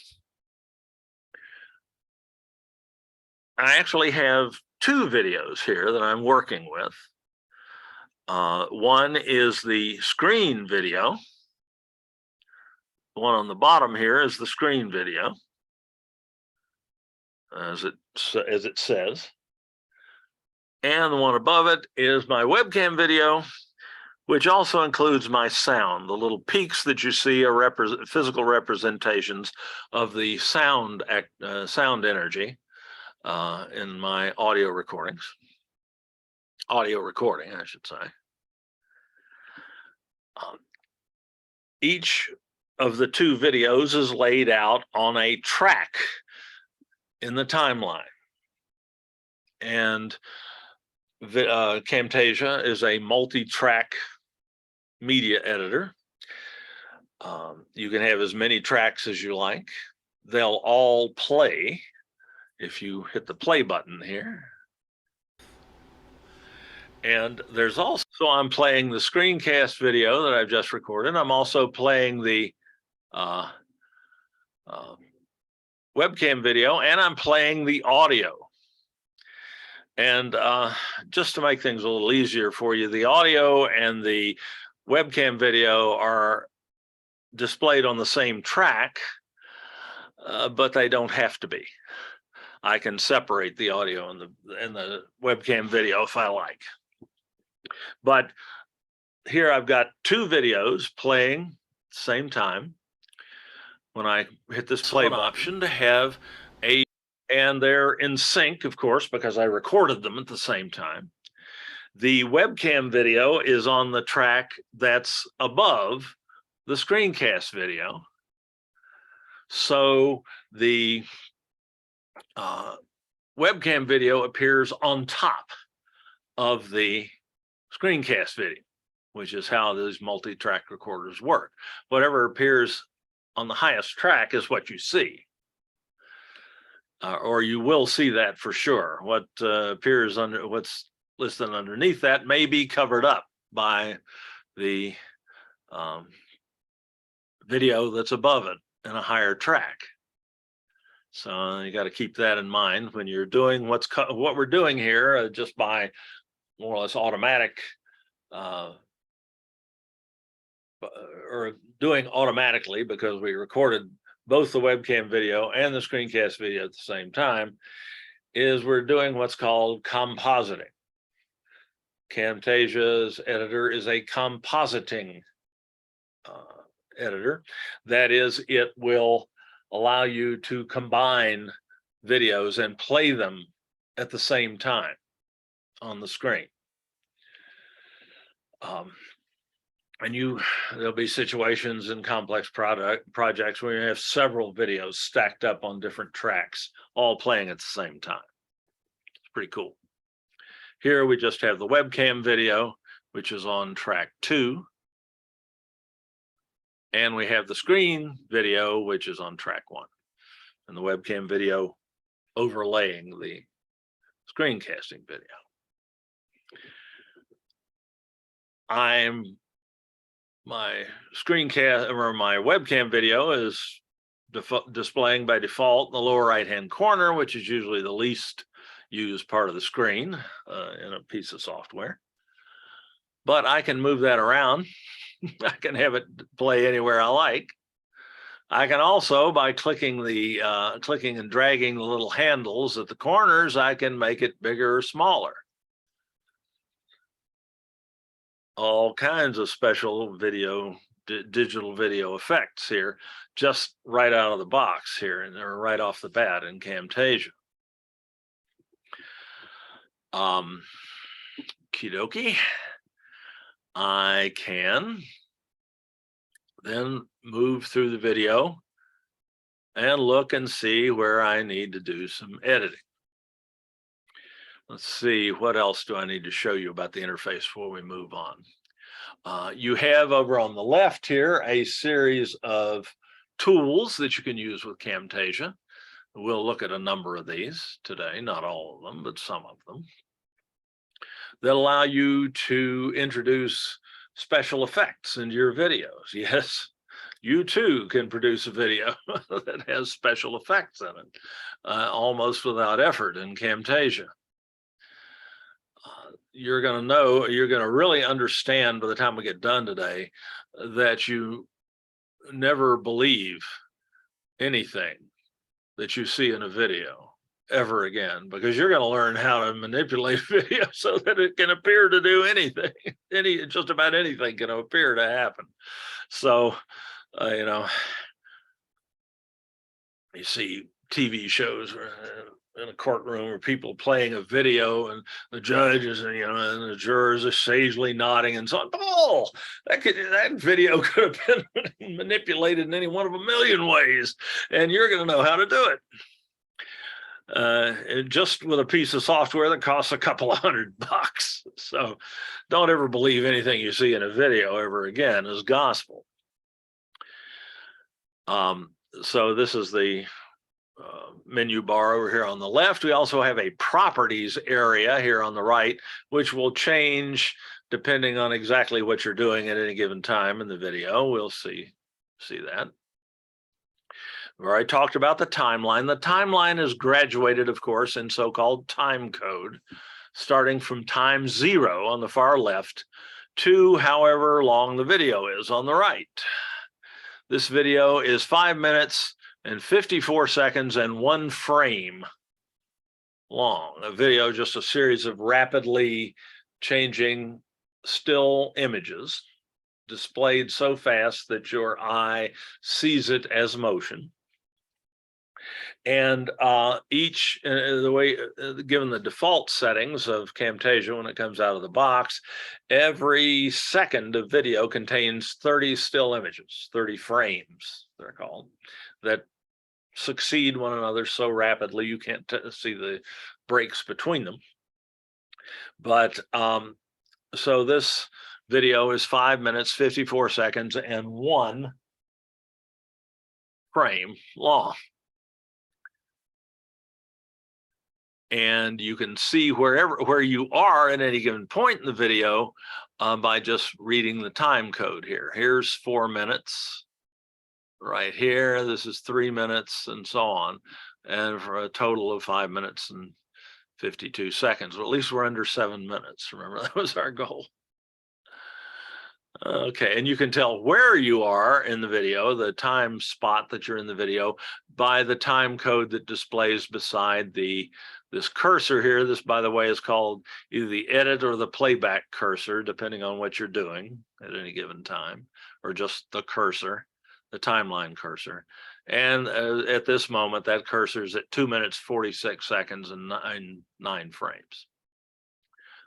Speaker 1: actually have two videos here that I'm working with. One is the screen video. The one on the bottom here is the screen video, as it says. And the one above it is my webcam video, which also includes my sound. The little peaks that you see are physical representations of the sound energy in my audio recordings. Audio recording, I should say. Each of the two videos is laid out on a track in the timeline. And Camtasia is a multi-track media editor. You can have as many tracks as you like. They'll all play if you hit the play button here. And there's also, so I'm playing the screencast video that I've just recorded. I'm also playing the webcam video, and I'm playing the audio. And just to make things a little easier for you, the audio and the webcam video are displayed on the same track, but they don't have to be. I can separate the audio and the webcam video if I like. But here I've got two videos playing at the same time. When I hit this play option to have and they're in sync, of course, because I recorded them at the same time. The webcam video is on the track that's above the screencast video. So the webcam video appears on top of the screencast video, which is how these multi-track recorders work. Whatever appears on the highest track is what you see. Or you will see that for sure. What appears under what's listed underneath that may be covered up by the video that's above it in a higher track. So you got to keep that in mind when you're doing what we're doing here, just by more or less automatic or doing automatically, because we recorded both the webcam video and the screencast video at the same time, is we're doing what's called compositing. Camtasia's editor is a compositing editor. That is, it will allow you to combine videos and play them at the same time on the screen. And there'll be situations in complex projects where you have several videos stacked up on different tracks, all playing at the same time. It's pretty cool. Here we just have the webcam video, which is on track 2. And we have the screen video, which is on track 1. And the webcam video overlaying the screencasting video. My screencast or my webcam video is displaying by default in the lower right-hand corner, which is usually the least used part of the screen in a piece of software. But I can move that around. I can have it play anywhere I like. I can also, by clicking and dragging the little handles at the corners, I can make it bigger or smaller. All kinds of special digital video effects here, just right out of the box here, and they're right off the bat in Camtasia. Okie dokie. I can then move through the video and look and see where I need to do some editing. Let's see, what else do I need to show you about the interface before we move on? You have over on the left here a series of tools that you can use with Camtasia. We'll look at a number of these today, not all of them, but some of them, that allow you to introduce special effects into your videos. Yes, you too can produce a video that has special effects in it, almost without effort in Camtasia. You're going to really understand by the time we get done today that you never believe anything that you see in a video ever again, because you're going to learn how to manipulate video so that it can appear to do anything. Just about anything can appear to happen. So, you see TV shows in a courtroom where people playing a video, and the judges and and the jurors are sagely nodding and so on. Oh, that video could have been manipulated in any one of a million ways, and you're going to know how to do it. Just with a piece of software that costs a couple of $100. So don't ever believe anything you see in a video ever again is gospel. So this is the menu bar over here on the left. We also have a properties area here on the right, which will change depending on exactly what you're doing at any given time in the video. We'll see that. where I talked about the timeline. The timeline is graduated, of course, in so-called time code, starting from time 0 on the far left to however long the video is on the right. This video is 5 minutes and 54 seconds and 1 frame long. A video, just a series of rapidly changing still images displayed so fast that your eye sees it as motion. And each, the way, given the default settings of Camtasia when it comes out of the box, every second of video contains 30 still images, 30 frames, they're called, that succeed one another so rapidly you can't see the breaks between them. But so this video is 5 minutes, 54 seconds, and 1 frame long. And you can see where you are at any given point in the video by just reading the time code here. Here's 4 minutes right here. This is 3 minutes and so on. And for a total of 5 minutes and 52 seconds. Well, at least we're under 7 minutes. Remember, that was our goal. Okay, and you can tell where you are in the video, the time spot that you're in the video, by the time code that displays beside this cursor here. This, by the way, is called either the edit or the playback cursor, depending on what you're doing at any given time, or just the cursor, the timeline cursor. And at this moment, that cursor is at 2 minutes, 46 seconds and nine frames.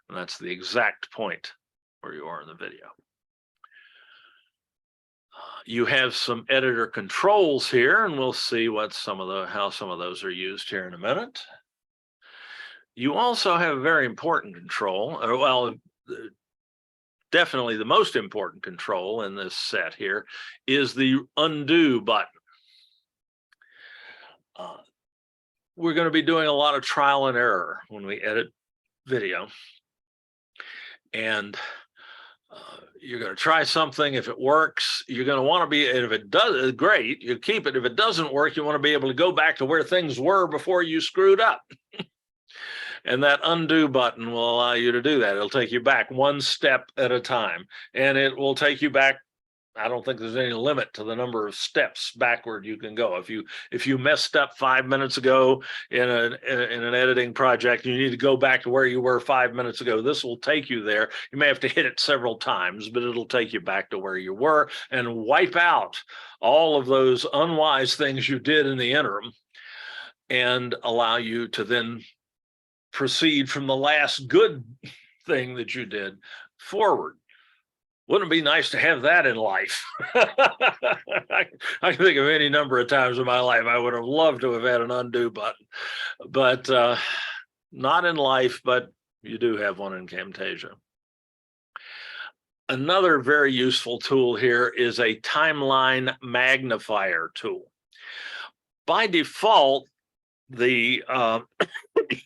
Speaker 1: And that's the exact point where you are in the video. You have some editor controls here, and we'll see what how some of those are used here in a minute. You also have a very important control, or well, definitely the most important control in this set here is the undo button. We're going to be doing a lot of trial and error when we edit video, and you're going to try something. If it works, you're going to want to be, and if it does, great, you keep it. If it doesn't work, you want to be able to go back to where things were before you screwed up. And that undo button will allow you to do that. It'll take you back 1 step at a time, and it will take you back. I don't think there's any limit to the number of steps backward you can go. If you messed up 5 minutes ago in an editing project, you need to go back to where you were 5 minutes ago. This will take you there. You may have to hit it several times, but it'll take you back to where you were and wipe out all of those unwise things you did in the interim and allow you to then proceed from the last good thing that you did forward. Wouldn't it be nice to have that in life? I can think of any number of times in my life I would have loved to have had an undo button, but not in life, but you do have one in Camtasia. Another very useful tool here is a timeline magnifier tool. By default, the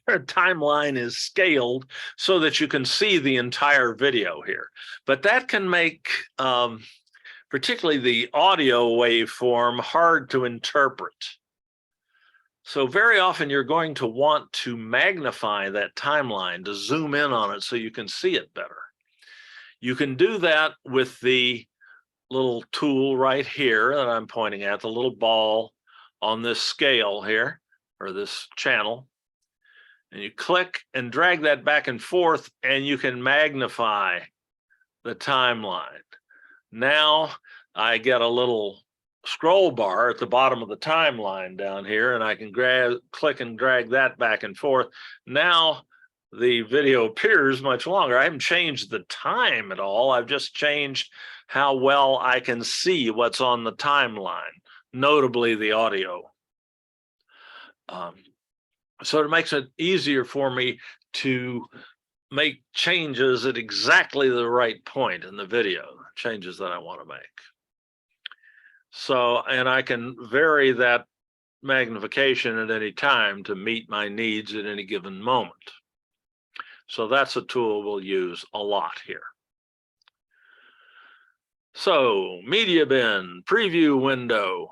Speaker 1: timeline is scaled so that you can see the entire video here, but that can make particularly the audio waveform hard to interpret. So very often you're going to want to magnify that timeline, to zoom in on it so you can see it better. You can do that with the little tool right here that I'm pointing at, the little ball on this scale here, or this channel, and you click and drag that back and forth, and you can magnify the timeline. Now I get a little scroll bar at the bottom of the timeline down here, and I can click and drag that back and forth. Now the video appears much longer. I haven't changed the time at all. I've just changed how well I can see what's on the timeline, notably the audio. So it makes it easier for me to make changes at exactly the right point in the video, changes that I want to make. So, and I can vary that magnification at any time to meet my needs at any given moment. So that's a tool we'll use a lot here. So, media bin, preview window.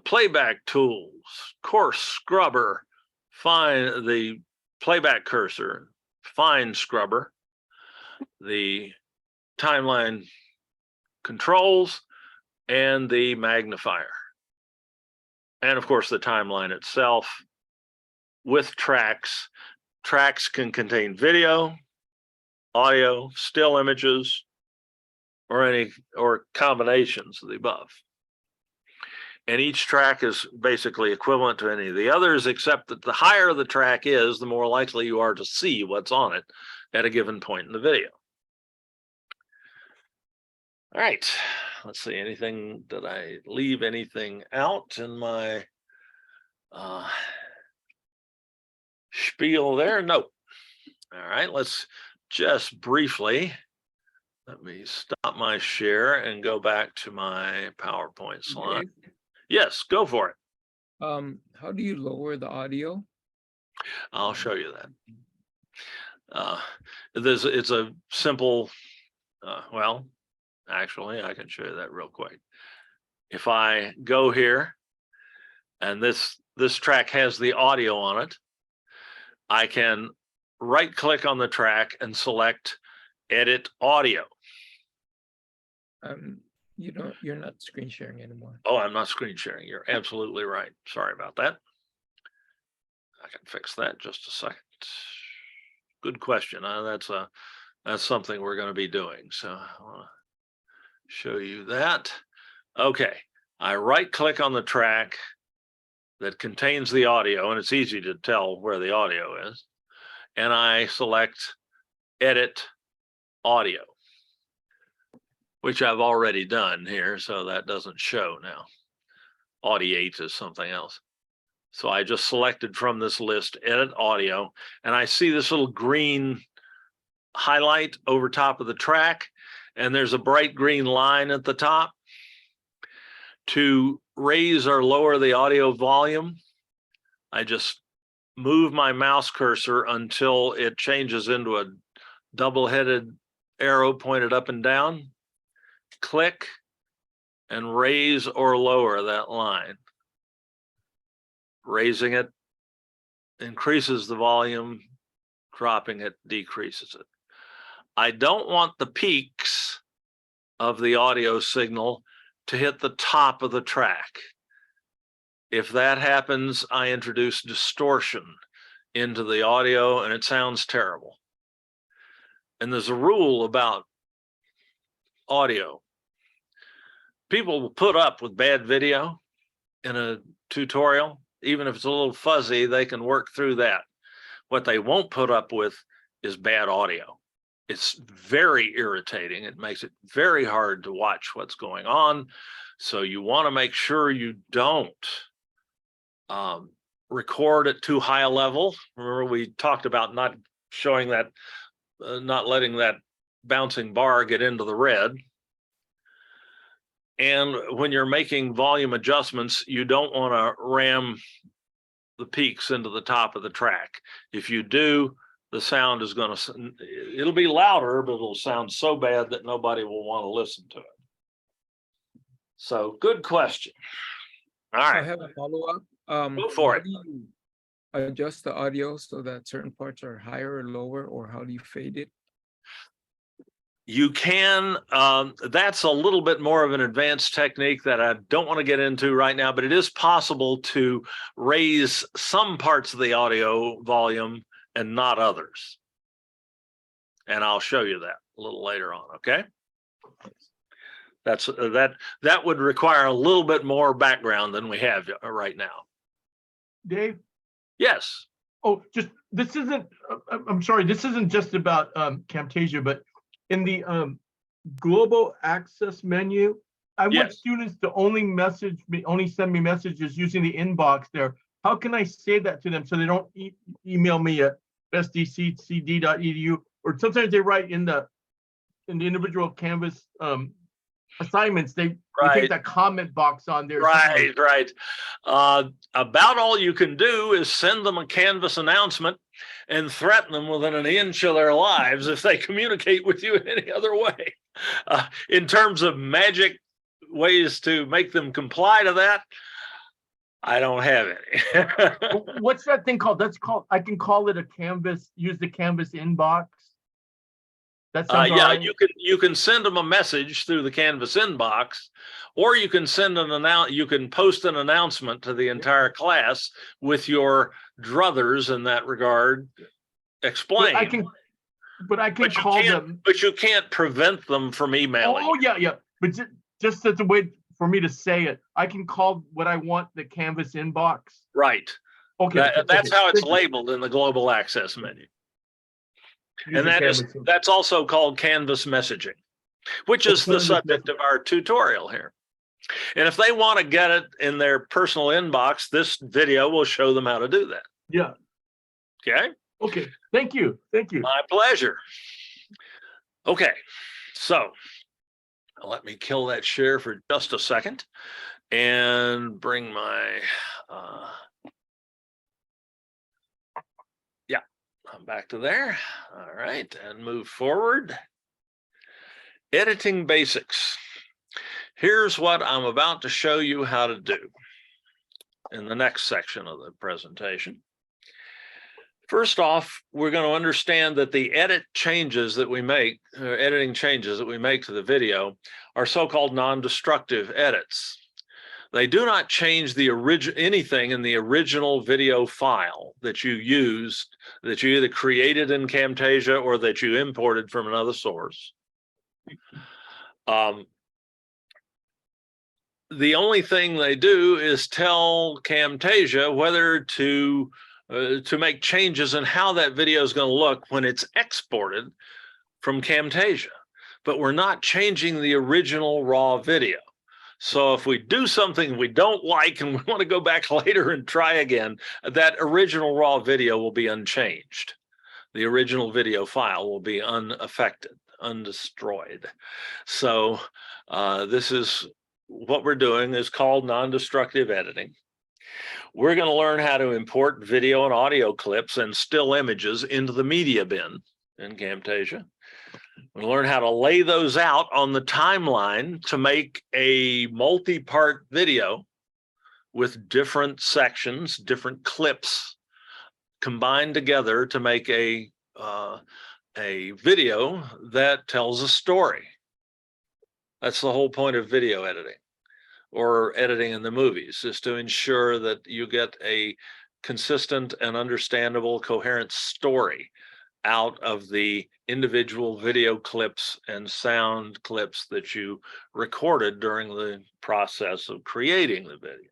Speaker 1: playback tools, coarse scrubber, find the playback cursor, fine scrubber, the timeline controls, and the magnifier. And of course, the timeline itself with tracks. Tracks can contain video, audio, still images, or combinations of the above. And each track is basically equivalent to any of the others, except that the higher the track is, the more likely you are to see what's on it at a given point in the video. All right, let's see, did I leave anything out in my spiel there? No. All right, let's just briefly, let me stop my share and go back to my PowerPoint slide.
Speaker 2: Dave?
Speaker 1: Yes, go for it.
Speaker 2: How do you lower the audio?
Speaker 1: I'll show you that. It's a simple, well, actually, I can show you that real quick. If I go here, and this track has the audio on it, I can right click on the track and select Edit Audio.
Speaker 2: You're not screen sharing anymore.
Speaker 1: Oh, I'm not screen sharing. You're absolutely right. Sorry about that. I can fix that just a second. Good question. That's something we're going to be doing. So I want to show you that. Okay, I right click on the track that contains the audio, and it's easy to tell where the audio is, and I select Edit Audio, which I've already done here, so that doesn't show now. Audiate is something else. So I just selected from this list, Edit Audio, and I see this little green highlight over top of the track, and there's a bright green line at the top. To raise or lower the audio volume, I just move my mouse cursor until it changes into a double-headed arrow pointed up and down. Click and raise or lower that line. Raising it increases the volume, dropping it decreases it. I don't want the peaks of the audio signal to hit the top of the track. If that happens, I introduce distortion into the audio and it sounds terrible. And there's a rule about audio. People will put up with bad video in a tutorial. Even if it's a little fuzzy, they can work through that. What they won't put up with is bad audio. It's very irritating. It makes it very hard to watch what's going on. So you want to make sure you don't record at too high a level. Remember, we talked about not showing that, not letting that bouncing bar get into the red. And when you're making volume adjustments, you don't want to ram the peaks into the top of the track. If you do, the sound is going to, it'll be louder, but it'll sound so bad that nobody will want to listen to it. So good question. All right.
Speaker 2: I have a follow-up.
Speaker 1: Go for it.
Speaker 2: How do you adjust the audio so that certain parts are higher or lower, or how do you fade it?
Speaker 1: You can, that's a little bit more of an advanced technique that I don't want to get into right now, but it is possible to raise some parts of the audio volume and not others. And I'll show you that a little later on, okay? That would require a little bit more background than we have right now.
Speaker 3: Dave?
Speaker 1: Yes.
Speaker 3: Oh, this isn't, I'm sorry, this isn't just about Camtasia, but in the global access menu, I want students to only send me messages using the inbox there. How can I say that to them so they don't email me at sdccd.edu, or sometimes they write in the individual Canvas assignments, they take that comment box on there.
Speaker 1: Right. About all you can do is send them a Canvas announcement and threaten them within an inch of their lives if they communicate with you in any other way. In terms of magic ways to make them comply to that, I don't have any.
Speaker 3: What's that thing called? I can call it a canvas, use the canvas inbox. That sounds all
Speaker 1: Yeah,
Speaker 3: right?
Speaker 1: you can send them a message through the Canvas inbox, or you can you can post an announcement to the entire class with your druthers in that regard. Explain.
Speaker 3: But I can call them.
Speaker 1: But you can't prevent them from emailing.
Speaker 3: Oh, yeah, yeah. But just as a way for me to say it, I can call what I want the Canvas inbox.
Speaker 1: Right.
Speaker 3: Okay.
Speaker 1: That's how it's labeled in the global access menu. And that's also called Canvas messaging, which is the subject of our tutorial here. And if they want to get it in their personal inbox, this video will show them how to do that.
Speaker 3: Yeah.
Speaker 1: Okay.
Speaker 3: Okay. Thank you. Thank you.
Speaker 1: My pleasure. Okay. So let me kill that share for just a second and bring my, I'm back to there. All right, and move forward. Editing basics. Here's what I'm about to show you how to do in the next section of the presentation. First off, we're going to understand that the editing changes that we make to the video are so-called non-destructive edits. They do not change anything in the original video file that you used, that you either created in Camtasia or that you imported from another source. The only thing they do is tell Camtasia whether to make changes in how that video is going to look when it's exported from Camtasia. But we're not changing the original raw video. So if we do something we don't like and we want to go back later and try again, that original raw video will be unchanged. The original video file will be unaffected, undestroyed. So this is what we're doing is called non-destructive editing. We're going to learn how to import video and audio clips and still images into the media bin in Camtasia. We'll learn how to lay those out on the timeline to make a multi-part video with different sections, different clips combined together to make a video that tells a story. That's the whole point of video editing or editing in the movies, is to ensure that you get a consistent and understandable, coherent story out of the individual video clips and sound clips that you recorded during the process of creating the video.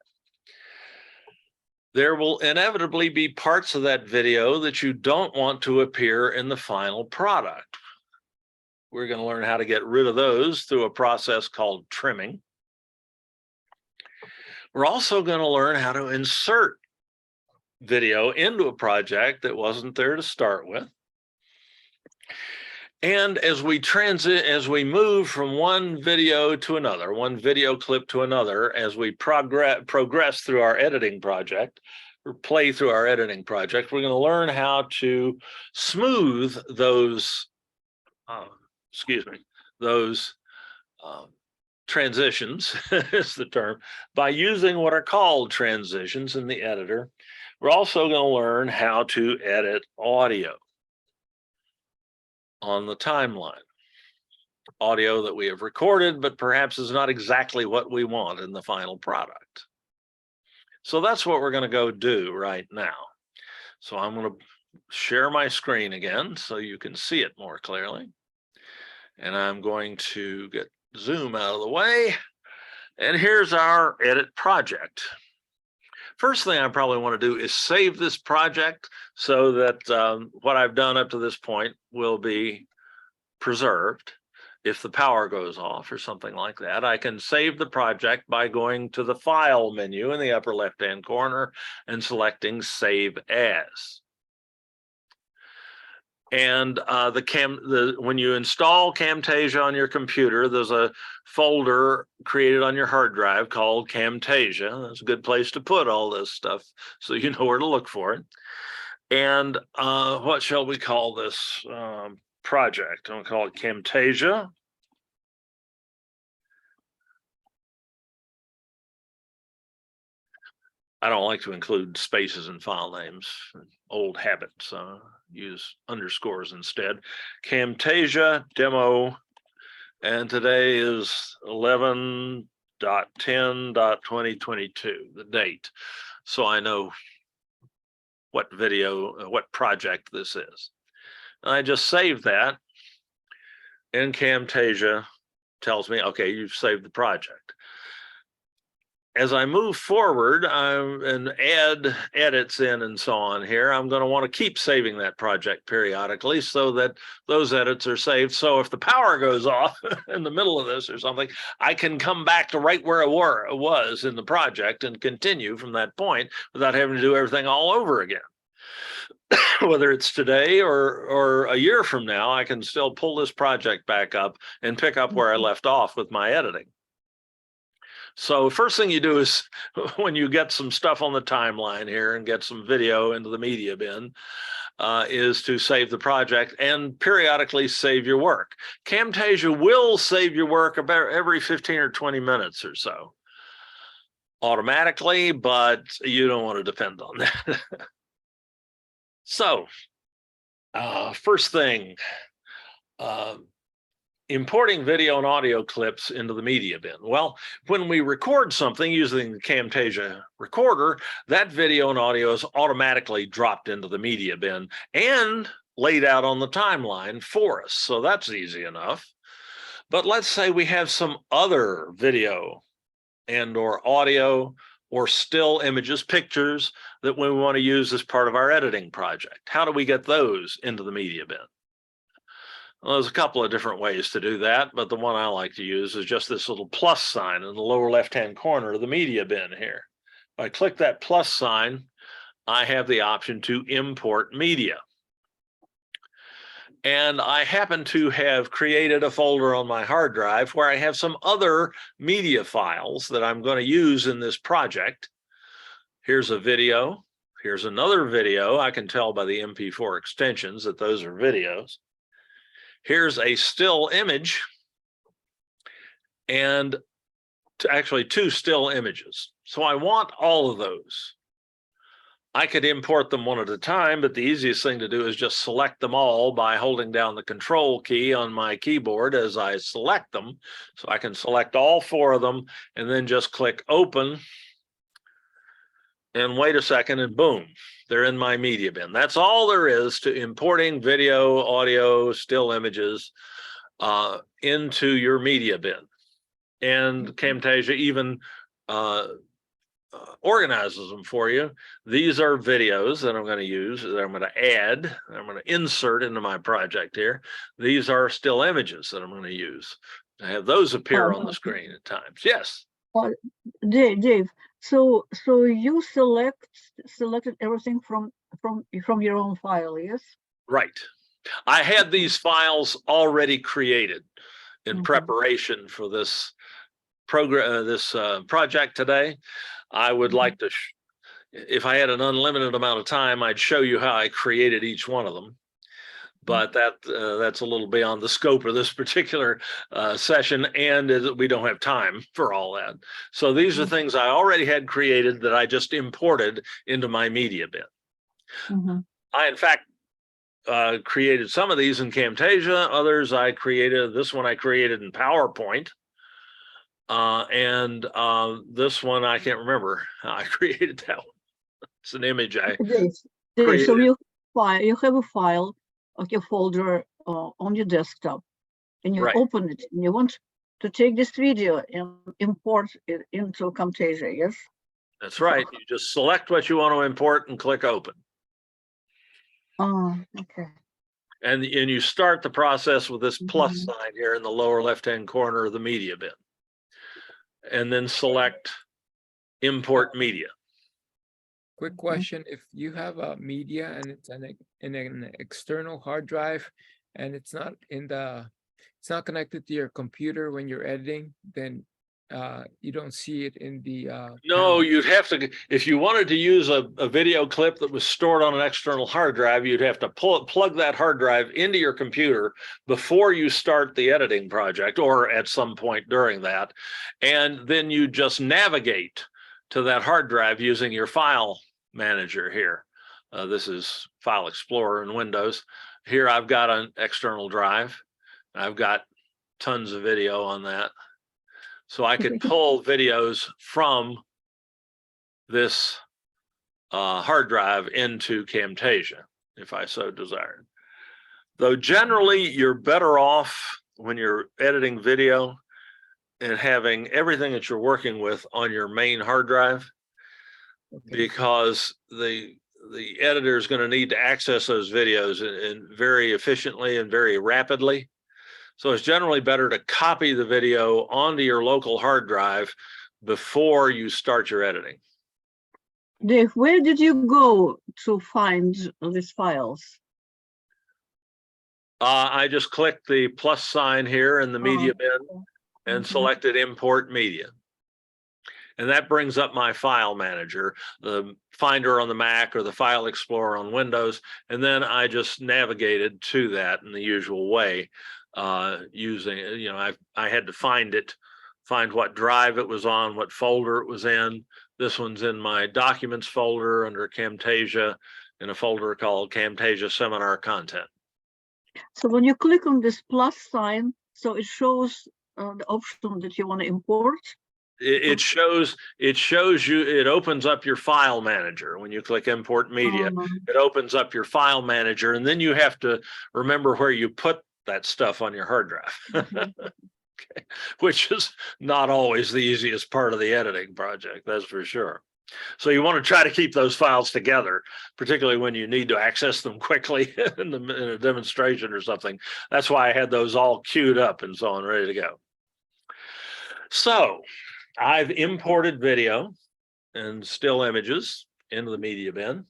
Speaker 1: There will inevitably be parts of that video that you don't want to appear in the final product. We're going to learn how to get rid of those through a process called trimming. We're also going to learn how to insert video into a project that wasn't there to start with. And as we move from one video to another, one video clip to another, as we progress through our editing project, or play through our editing project, we're going to learn how to smooth those, transitions is the term, by using what are called transitions in the editor. We're also going to learn how to edit audio on the timeline. Audio that we have recorded, but perhaps is not exactly what we want in the final product. So that's what we're going to go do right now. So I'm going to share my screen again so you can see it more clearly. And I'm going to get Zoom out of the way. And here's our edit project. First thing I probably want to do is save this project so that what I've done up to this point will be preserved. If the power goes off or something like that, I can save the project by going to the File menu in the upper left-hand corner and selecting Save As. And when you install Camtasia on your computer, there's a folder created on your hard drive called Camtasia. That's a good place to put all this stuff so you know where to look for it. And what shall we call this project? I'm going to call it Camtasia. I don't like to include spaces in file names, old habits, use underscores instead. Camtasia demo, and today is 11.10.2022, the date. So I know what video, what project this is. I just saved that, and Camtasia tells me, okay, you've saved the project. As I move forward and add edits in and so on here, I'm going to want to keep saving that project periodically so that those edits are saved. So if the power goes off in the middle of this or something, I can come back to right where it was in the project and continue from that point without having to do everything all over again. Whether it's today or a year from now, I can still pull this project back up and pick up where I left off with my editing. So first thing you do is when you get some stuff on the timeline here and get some video into the media bin, is to save the project and periodically save your work. Camtasia will save your work about every 15 or 20 minutes or so automatically, but you don't want to depend on that. So first thing, importing video and audio clips into the media bin. Well, when we record something using the Camtasia recorder, that video and audio is automatically dropped into the media bin and laid out on the timeline for us. So that's easy enough. But let's say we have some other video and or audio or still images, pictures that we want to use as part of our editing project. How do we get those into the media bin? Well, there's a couple of different ways to do that, but the one I like to use is just this little plus sign in the lower left-hand corner of the media bin here. If I click that plus sign, I have the option to import media. And I happen to have created a folder on my hard drive where I have some other media files that I'm going to use in this project. Here's a video. Here's another video. I can tell by the MP4 extensions that those are videos. Here's a still image, and actually two still images. So I want all of those. I could import them one at a time, but the easiest thing to do is just select them all by holding down the control key on my keyboard as I select them. So I can select all four of them and then just click open and wait a second and boom, they're in my media bin. That's all there is to importing video, audio, still images into your media bin. And Camtasia even organizes them for you. These are videos that I'm going to use, that I'm going to add, that I'm going to insert into my project here. These are still images that I'm going to use. I have those appear on the screen at times. Yes.
Speaker 4: Dave, so you selected everything from your own file, yes?
Speaker 1: Right. I had these files already created in preparation for this program, this project today. I would like to, if I had an unlimited amount of time, I'd show you how I created each one of them. But that's a little beyond the scope of this particular session, and we don't have time for all that. So these are things I already had created that I just imported into my media bin. I, in fact, created some of these in Camtasia. Others I created, this one I created in PowerPoint. And this one, I can't remember how I created that one. It's an image I
Speaker 4: Dave, so you have a file, like a folder on your desktop, and you open it, and you want to take this video and import it into Camtasia, yes?
Speaker 1: That's right. You just select what you want to import and click open.
Speaker 4: Oh, okay.
Speaker 1: And you start the process with this plus sign here in the lower left-hand corner of the media bin. And then select import media.
Speaker 2: Quick question: if you have a media and it's in an external hard drive and it's not connected to your computer when you're editing, then you don't see it in the
Speaker 1: no, you'd have to, if you wanted to use a video clip that was stored on an external hard drive, you'd have to plug that hard drive into your computer before you start the editing project or at some point during that, and then you just navigate to that hard drive using your file manager here. This is File Explorer in Windows. Here I've got an external drive. I've got tons of video on that. So I could pull videos from this hard drive into Camtasia if I so desired. Though generally you're better off when you're editing video and having everything that you're working with on your main hard drive, because the editor is going to need to access those videos in very efficiently and very rapidly. So it's generally better to copy the video onto your local hard drive before you start your editing.
Speaker 4: Dave, where did you go to find these files?
Speaker 1: I just clicked the plus sign here in the media bin and selected import media. And that brings up my file manager, the Finder on the Mac or the File Explorer on Windows. And then I just navigated to that in the usual way, using, you know, I had to find it, find what drive it was on, what folder it was in. This one's in my Documents folder under Camtasia in a folder called Camtasia Seminar Content.
Speaker 4: So when you click on this plus sign, so it shows the option that you want to import.
Speaker 1: It shows you, it opens up your file manager. When you click import media, it opens up your file manager, and then you have to remember where you put that stuff on your hard drive, okay. Which is not always the easiest part of the editing project, that's for sure. So you want to try to keep those files together, particularly when you need to access them quickly in a demonstration or something. That's why I had those all queued up and so on, ready to go. So I've imported video and still images into the media bin.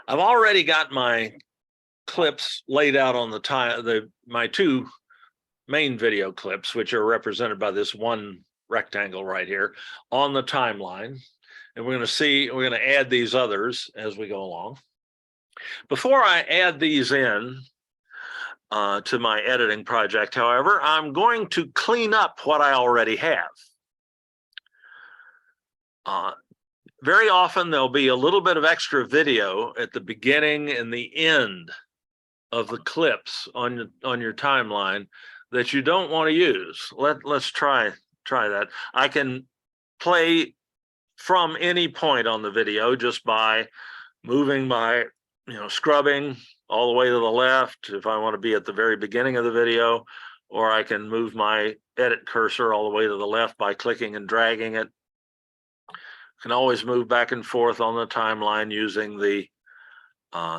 Speaker 1: I've already got my clips laid out on my two main video clips, which are represented by this one rectangle right here on the timeline. And we're going to add these others as we go along. Before I add these in to my editing project, however, I'm going to clean up what I already have. Very often there'll be a little bit of extra video at the beginning and the end of the clips on your timeline that you don't want to use. Let's try that. I can play from any point on the video just by moving my, scrubbing all the way to the left if I want to be at the very beginning of the video, or I can move my edit cursor all the way to the left by clicking and dragging it. Can always move back and forth on the timeline using the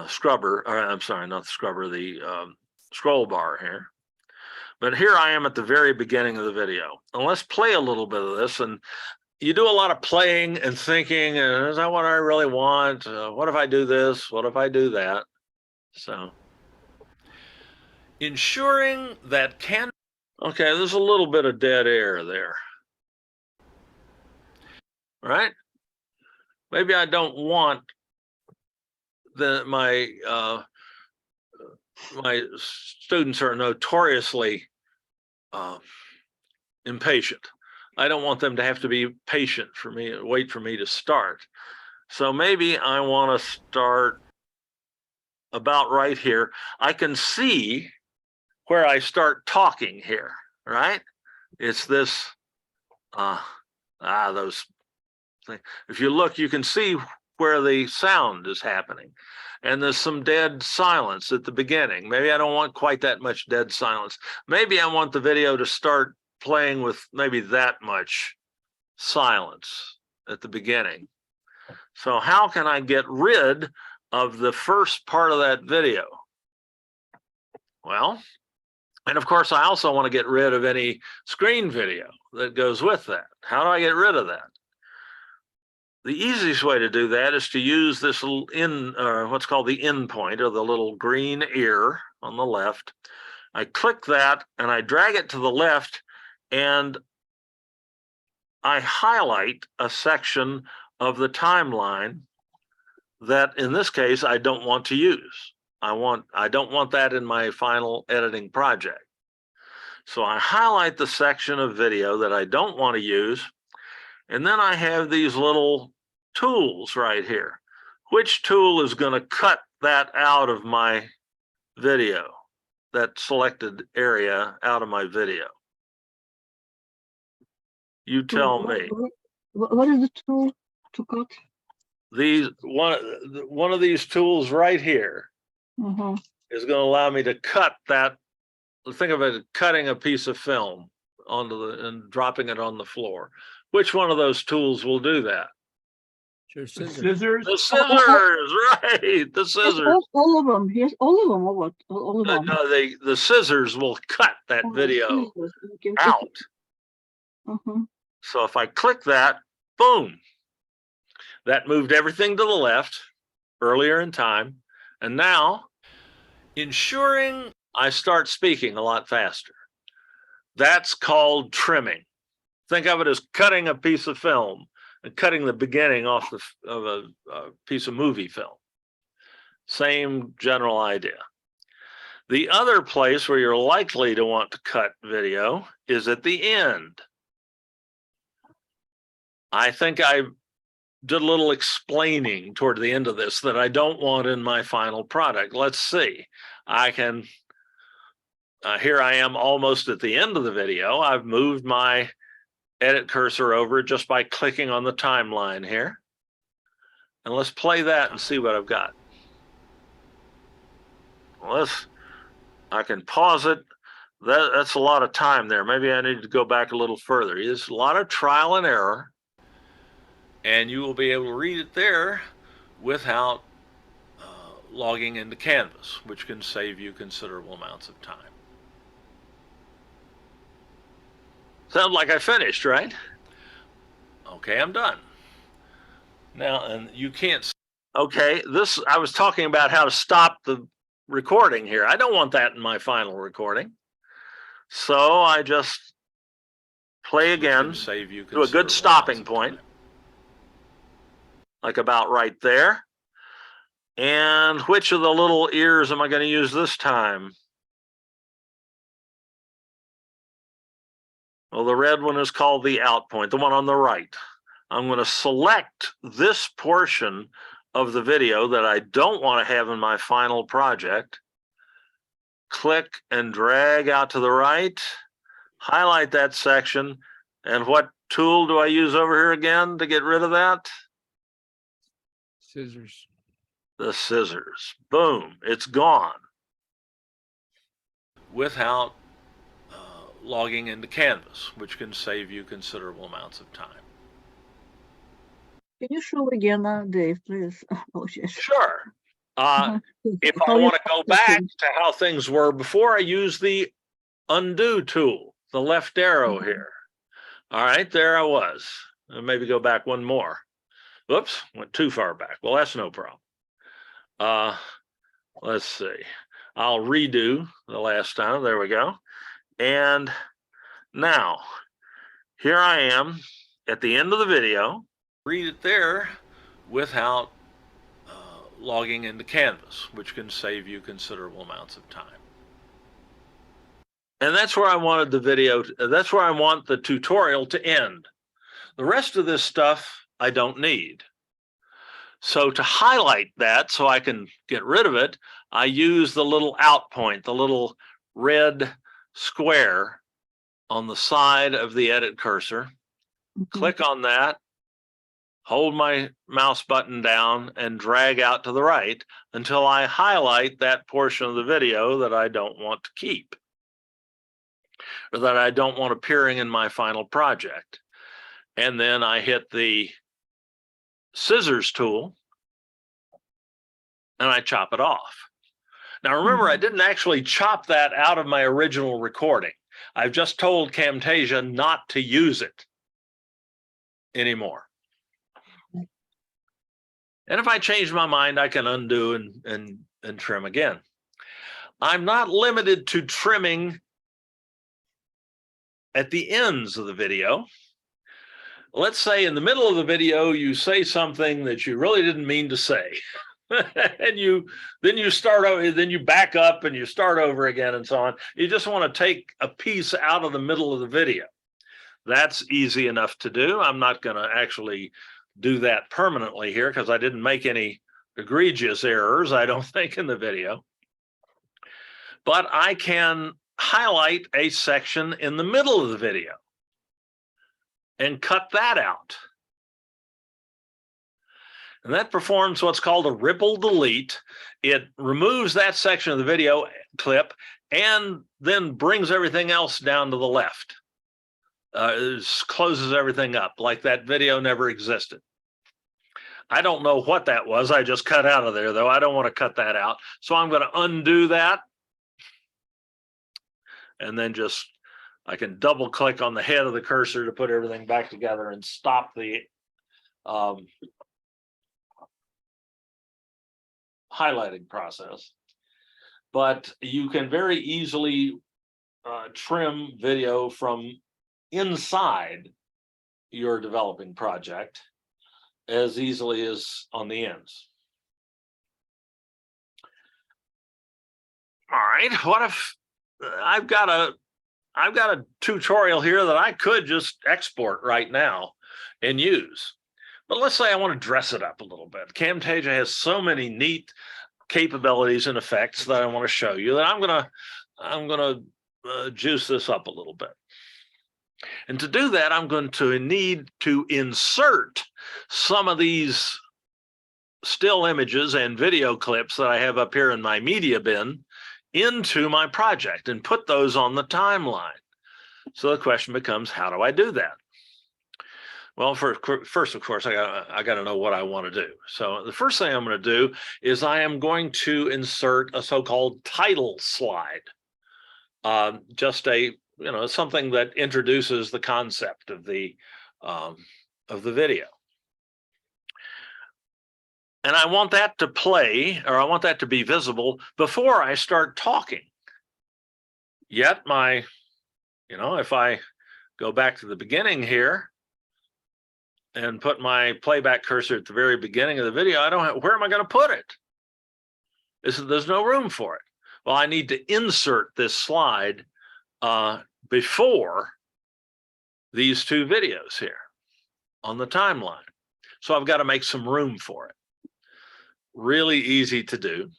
Speaker 1: scrubber, or I'm sorry, not the scrubber, the scroll bar here. But here I am at the very beginning of the video. And let's play a little bit of this. And you do a lot of playing and thinking, is that what I really want? What if I do this? What if I do that? So ensuring that okay, there's a little bit of dead air there. Right? Maybe I don't want my students are notoriously impatient. I don't want them to have to be patient for me, wait for me to start. So maybe I want to start about right here. I can see where I start talking here, right? It's this, those things. If you look, you can see where the sound is happening. And there's some dead silence at the beginning. Maybe I don't want quite that much dead silence. Maybe I want the video to start playing with maybe that much silence at the beginning. So how can I get rid of the first part of that video? Well, and of course, I also want to get rid of any screen video that goes with that. How do I get rid of that? The easiest way to do that is to use this little what's called the end point, or the little green ear on the left. I click that and I drag it to the left, and I highlight a section of the timeline that, in this case, I don't want to use. I don't want that in my final editing project. So I highlight the section of video that I don't want to use, And then I have these little tools right here. Which tool is going to cut that out of my video, that selected area out of my video? You tell me.
Speaker 4: What is the tool to cut?
Speaker 1: These one of these tools right here is going to allow me to cut that. Think of it as cutting a piece of film onto and dropping it on the floor. Which one of those tools will do that?
Speaker 2: Sure, scissors.
Speaker 3: Scissors.
Speaker 1: The scissors, right? The scissors.
Speaker 4: All of them. Yes, all of them. Or what? All of them.
Speaker 1: No, the scissors will cut that
Speaker 4: Oh,
Speaker 1: video
Speaker 4: scissors. Okay.
Speaker 1: out. So if I click that, boom, that moved everything to the left earlier in time. And now, ensuring I start speaking a lot faster. That's called trimming. Think of it as cutting a piece of film and cutting the beginning off of a piece of movie film. Same general idea. The other place where you're likely to want to cut video is at the end. I think I did a little explaining toward the end of this that I don't want in my final product. Let's see. I can, here I am almost at the end of the video. I've moved my edit cursor over just by clicking on the timeline here. And let's play that and see what I've got. I can pause it. That's a lot of time there. Maybe I need to go back a little further. There's a lot of trial and error. And you will be able to read it there without logging into Canvas, which can save you considerable amounts of time. Sounds like I finished, right? Okay, I'm done. Now, and you can't. Okay, this, I was talking about how to stop the recording here. I don't want that in my final recording. So I just play again to a good stopping point. Like about right there. And which of the little ears am I going to use this time? Well, the red one is called the out point, the one on the right. I'm going to select this portion of the video that I don't want to have in my final project. Click and drag out to the right, highlight that section. And what tool do I use over here again to get rid of that?
Speaker 2: Scissors.
Speaker 1: The scissors. Boom, it's gone. Without logging into Canvas, which can save you considerable amounts of time.
Speaker 4: Can you show again, Dave, please? Oh, yes.
Speaker 1: Sure. If I want to go back to how things were before, I use the undo tool, the left arrow here. All right, there I was. I'll maybe go back one more. Oops, went too far back. Well, that's no problem. Let's see. I'll redo the last time. There we go. And now, here I am at the end of the video. Read it there without logging into Canvas, which can save you considerable amounts of time. And that's where I wanted the video, that's where I want the tutorial to end. The rest of this stuff I don't need. So to highlight that so I can get rid of it, I use the little out point, the little red square on the side of the edit cursor. Click on that, hold my mouse button down and drag out to the right until I highlight that portion of the video that I don't want to keep, or that I don't want appearing in my final project. And then I hit the scissors tool and I chop it off. Now remember, I didn't actually chop that out of my original recording. I've just told Camtasia not to use it anymore. And if I change my mind, I can undo and trim again. I'm not limited to trimming at the ends of the video. Let's say in the middle of the video, you say something that you really didn't mean to say. And then you back up and you start over again and so on. You just want to take a piece out of the middle of the video. That's easy enough to do. I'm not going to actually do that permanently here because I didn't make any egregious errors, I don't think, in the video. But I can highlight a section in the middle of the video and cut that out. And that performs what's called a ripple delete. It removes that section of the video clip and then brings everything else down to the left. It closes everything up like that video never existed. I don't know what that was. I just cut out of there, though. I don't want to cut that out. So I'm going to undo that. And then I can double click on the head of the cursor to put everything back together and stop the highlighting process. But you can very easily trim video from inside your developing project as easily as on the ends. All right, what if I've got a tutorial here that I could just export right now and use. But let's say I want to dress it up a little bit. Camtasia has so many neat capabilities and effects that I want to show you that I'm gonna juice this up a little bit. And to do that, I'm going to need to insert some of these still images and video clips that I have up here in my media bin into my project and put those on the timeline. So the question becomes, how do I do that? Well, first, of course, I got to know what I want to do. So the first thing I'm going to do is I am going to insert a so-called title slide. Just something that introduces the concept of the video. And I want that to play, or I want that to be visible before I start talking. Yet if I go back to the beginning here and put my playback cursor at the very beginning of the video, where am I going to put it? There's no room for it. Well, I need to insert this slide before these two videos here on the timeline. So I've got to make some room for it. Really easy to do.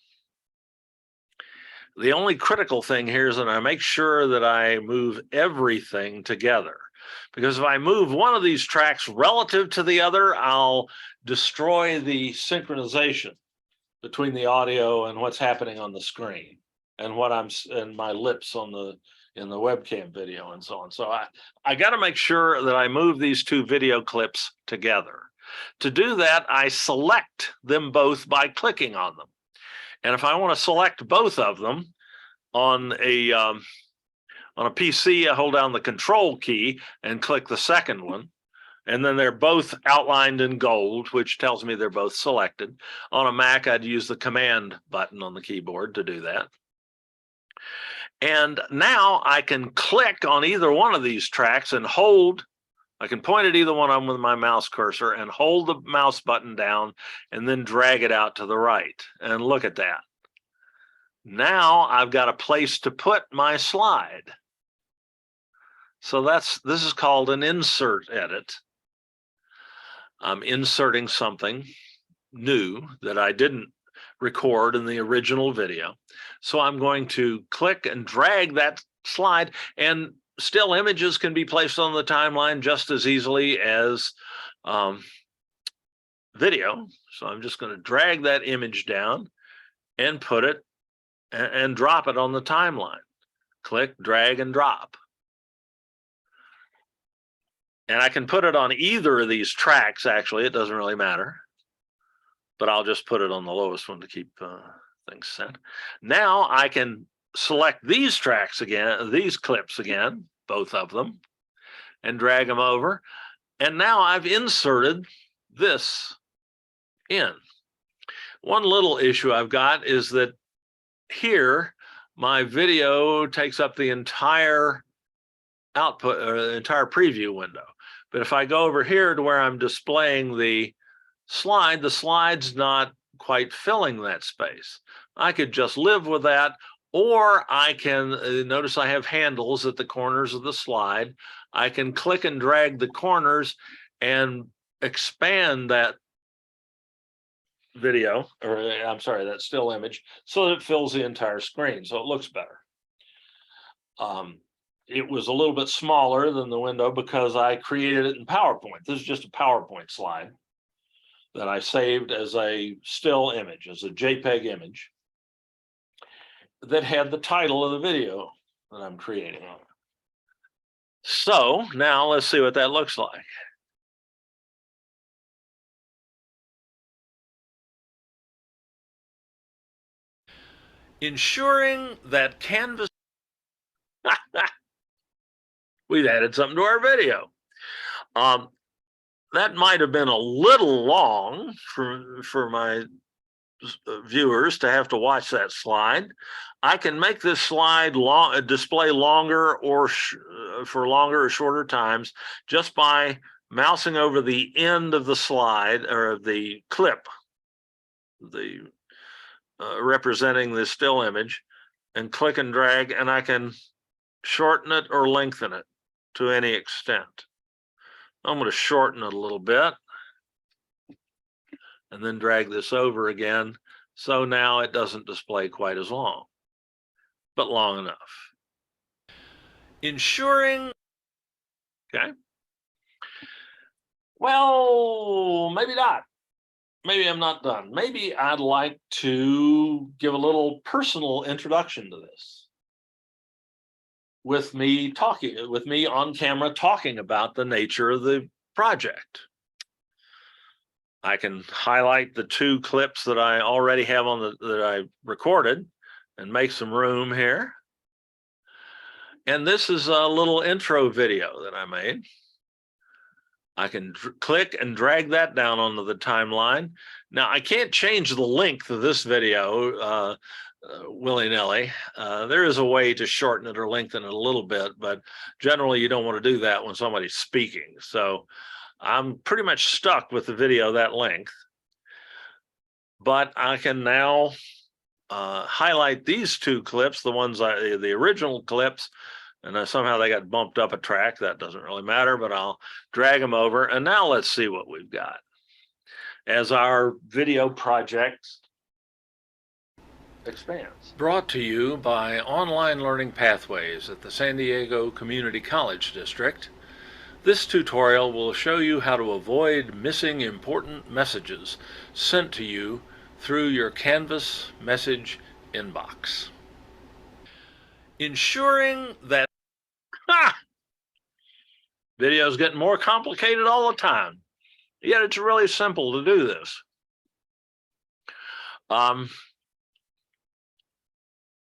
Speaker 1: The only critical thing here is that I make sure that I move everything together. Because if I move one of these tracks relative to the other, I'll destroy the synchronization between the audio and what's happening on the screen and my lips in the webcam video and so on. So I got to make sure that I move these two video clips together. To do that, I select them both by clicking on them. And if I want to select both of them on a PC, I hold down the Control key and click the second one. And then they're both outlined in gold, which tells me they're both selected. On a Mac, I'd use the Command button on the keyboard to do that. And now I can click on either one of these tracks and I can point at either one of them with my mouse cursor and hold the mouse button down and then drag it out to the right. And look at that. Now I've got a place to put my slide. So this is called an insert edit. I'm inserting something new that I didn't record in the original video. So I'm going to click and drag that slide, and still images can be placed on the timeline just as easily as video. So I'm just going to drag that image down and put it and drop it on the timeline. Click, drag, and drop. And I can put it on either of these tracks, actually. It doesn't really matter. But I'll just put it on the lowest one to keep things set. Now I can select these tracks again, these clips again, both of them, and drag them over. And now I've inserted this in. One little issue I've got is that here, my video takes up the entire output or the entire preview window. But if I go over here to where I'm displaying the slide's not quite filling that space. I could just live with that, Or I can, notice I have handles at the corners of the slide. I can click and drag the corners and expand that video, or I'm sorry, that still image, so that it fills the entire screen, so it looks better. It was a little bit smaller than the window because I created it in PowerPoint. This is just a PowerPoint slide that I saved as a still image, as a JPEG image that had the title of the video that I'm creating on it. So now let's see what that looks like. Ensuring that Canvas, we've added something to our video. That might have been a little long for my viewers to have to watch that slide. I can make this slide display longer or for longer or shorter times just by mousing over the end of the slide or the clip, representing the still image, and click and drag, and I can shorten it or lengthen it to any extent. I'm going to shorten it a little bit and then drag this over again. So now it doesn't display quite as long, but long enough. Ensuring, okay. Well, maybe not. Maybe I'm not done. Maybe I'd like to give a little personal introduction to this. With me on camera talking about the nature of the project. I can highlight the 2 clips that I already have on that I recorded and make some room here. And this is a little intro video that I made. I can click and drag that down onto the timeline. Now I can't change the length of this video willy-nilly. There is a way to shorten it or lengthen it a little bit, but generally you don't want to do that when somebody's speaking. So I'm pretty much stuck with the video that length, but I can now highlight these 2 clips, the original clips, and somehow they got bumped up a track. That doesn't really matter, but I'll drag them over. And now let's see what we've got as our video project expands. Brought to you by Online Learning Pathways at the San Diego Community College District. This tutorial will show you how to avoid missing important messages sent to you through your Canvas message inbox. Ensuring that video's getting more complicated all the time, yet it's really simple to do this.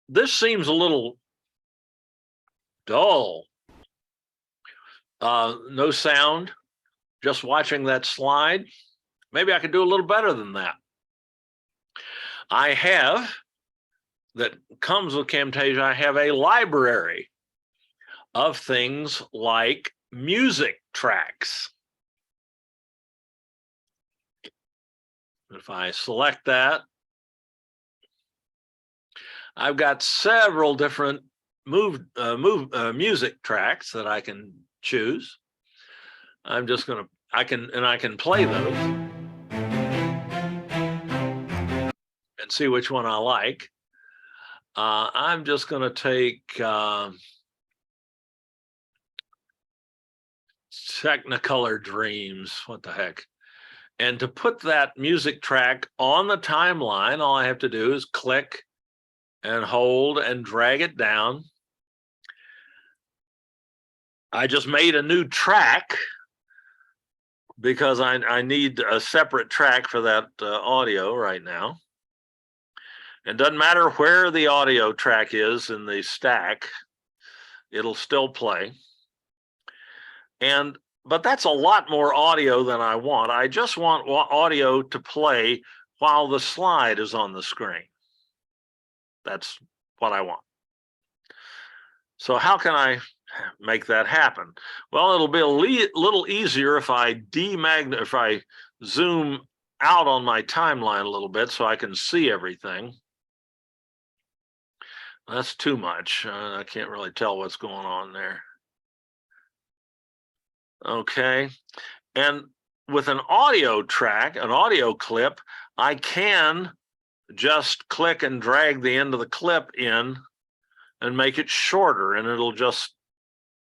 Speaker 1: This seems a little dull. No sound, just watching that slide. Maybe I could do a little better than that. I have, that comes with Camtasia, I have a library of things like music tracks. If I select that, I've got several different music tracks that I can choose. I'm just going to, I can play those and see which one I like. I'm just going to take Technicolor Dreams, what the heck. And to put that music track on the timeline, all I have to do is click and hold and drag it down. I just made a new track because I need a separate track for that audio right now. It doesn't matter where the audio track is in the stack, it'll still play. But that's a lot more audio than I want. I just want audio to play while the slide is on the screen. That's what I want. So how can I make that happen? Well, it'll be a little easier if I if I zoom out on my timeline a little bit so I can see everything. That's too much. I can't really tell what's going on there. Okay. And with an audio track, an audio clip, I can just click and drag the end of the clip in and make it shorter, and it'll just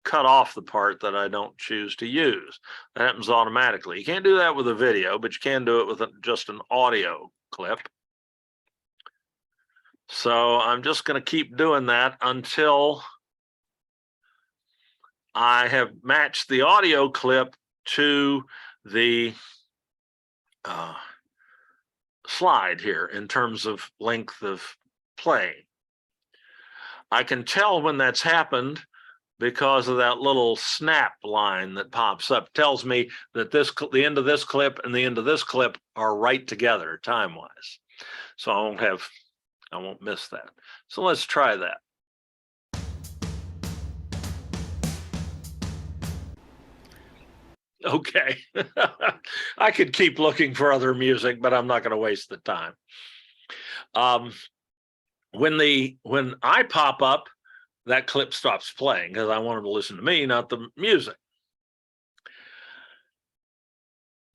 Speaker 1: cut off the part that I don't choose to use. That happens automatically. You can't do that with a video, but you can do it with just an audio clip. So I'm just going to keep doing that until I have matched the audio clip to the slide here in terms of length of play. I can tell when that's happened because of that little snap line that pops up. It tells me that the end of this clip and the end of this clip are right together time-wise. So I won't miss that. So let's try that. Okay. I could keep looking for other music, but I'm not going to waste the time. When I pop up, that clip stops playing because I want them to listen to me, not the music.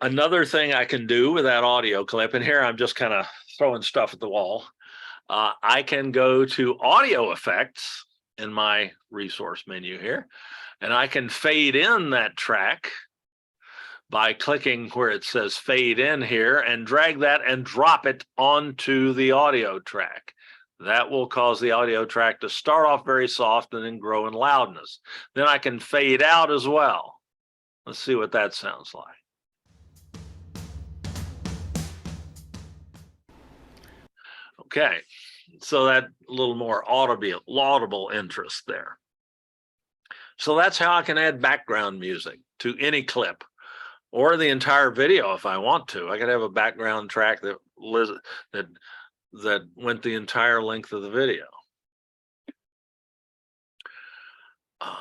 Speaker 1: Another thing I can do with that audio clip, and here I'm just kind of throwing stuff at the wall, I can go to audio effects in my resource menu here, and I can fade in that track by clicking where it says fade in here and drag that and drop it onto the audio track. That will cause the audio track to start off very soft and then grow in loudness. Then I can fade out as well. Let's see what that sounds like. Okay, so that a little more laudable interest there. So that's how I can add background music to any clip or the entire video if I want to. I could have a background track that went the entire length of the video. All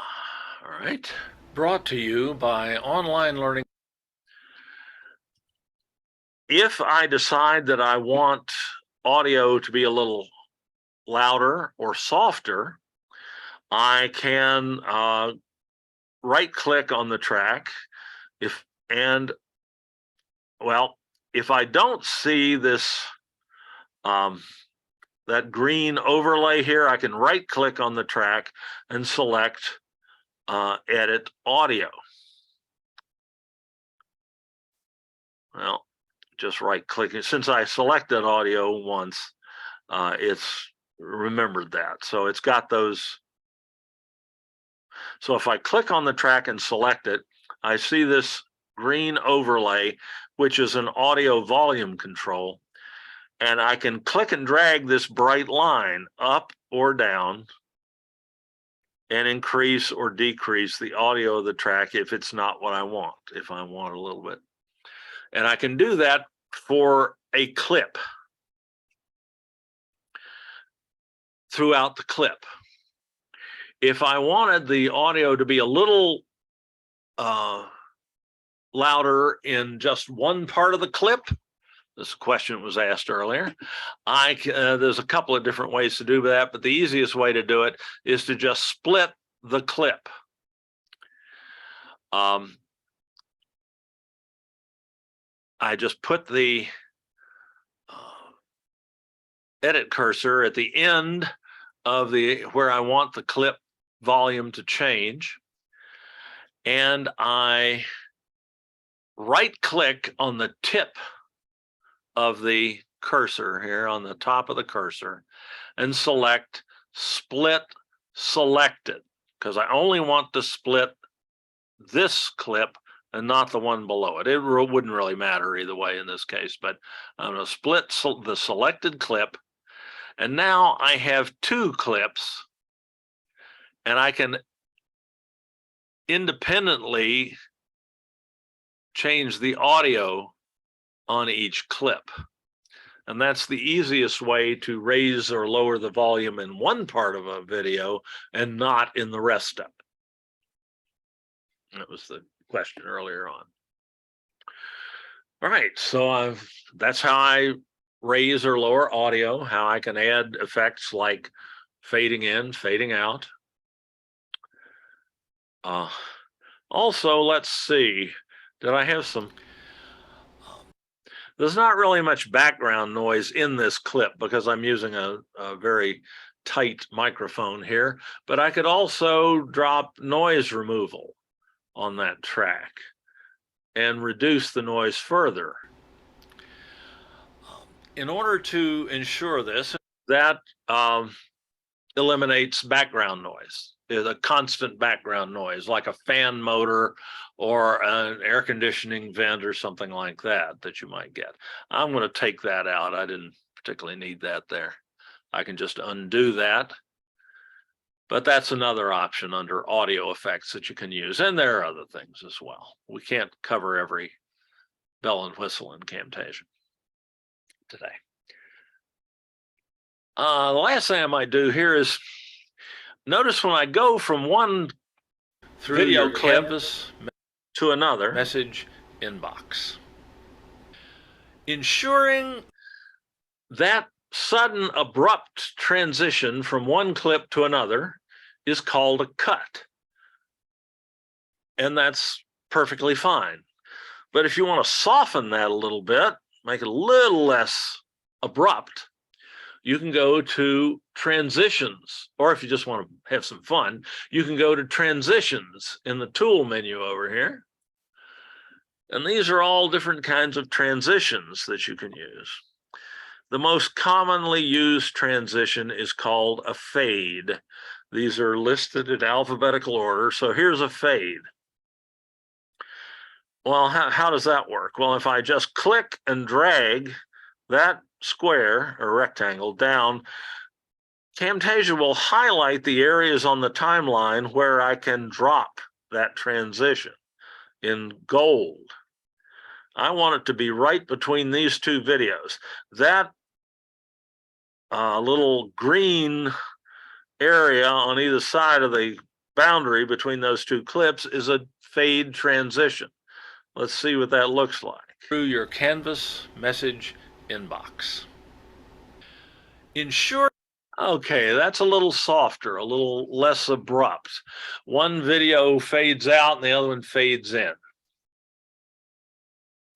Speaker 1: right, brought to you by Online Learning. If I decide that I want audio to be a little louder or softer, I can right click on the track. If I don't see this that green overlay here, I can right click on the track and select edit audio. Well, just right clicking. Since I selected audio once, it's remembered that. So it's got those. So if I click on the track and select it, I see this green overlay, which is an audio volume control. And I can click and drag this bright line up or down and increase or decrease the audio of the track if it's not what I want, if I want a little bit. And I can do that for a clip throughout the clip. If I wanted the audio to be a little louder in just one part of the clip, this question was asked earlier, there's a couple of different ways to do that, but the easiest way to do it is to just split the clip. I just put the edit cursor at the end of where I want the clip volume to change, and I right click on the tip of the cursor here on the top of the cursor and select split selected, because I only want to split this clip and not the one below it. It wouldn't really matter either way in this case, but I'm going to split the selected clip. And now I have two clips, and I can independently change the audio on each clip. And that's the easiest way to raise or lower the volume in one part of a video and not in the rest of it. That was the question earlier on. All right, so that's how I raise or lower audio, how I can add effects like fading in, fading out. Also, let's see, did I have some? There's not really much background noise in this clip because I'm using a very tight microphone here, but I could also drop noise removal on that track and reduce the noise further. In order to ensure this, that eliminates background noise, a constant background noise, like a fan motor or an air conditioning vent or something like that that you might get. I'm going to take that out. I didn't particularly need that there. I can just undo that. But that's another option under audio effects that you can use. And there are other things as well. We can't cover every bell and whistle in Camtasia today. The last thing I might do here is notice when I go from one video canvas to another, message inbox. Ensuring that sudden abrupt transition from one clip to another is called a cut. And that's perfectly fine. But if you want to soften that a little bit, make it a little less abrupt, you can go to transitions, or if you just want to have some fun, you can go to transitions in the tool menu over here. And these are all different kinds of transitions that you can use. The most commonly used transition is called a fade. These are listed in alphabetical order. So here's a fade. Well, how does that work? Well, if I just click and drag that square or rectangle down, Camtasia will highlight the areas on the timeline where I can drop that transition in gold. I want it to be right between these two videos. That little green area on either side of the boundary between those two clips is a fade transition. Let's see what that looks like. Through your canvas message inbox. Ensure, okay, that's a little softer, a little less abrupt. One video fades out and the other one fades in.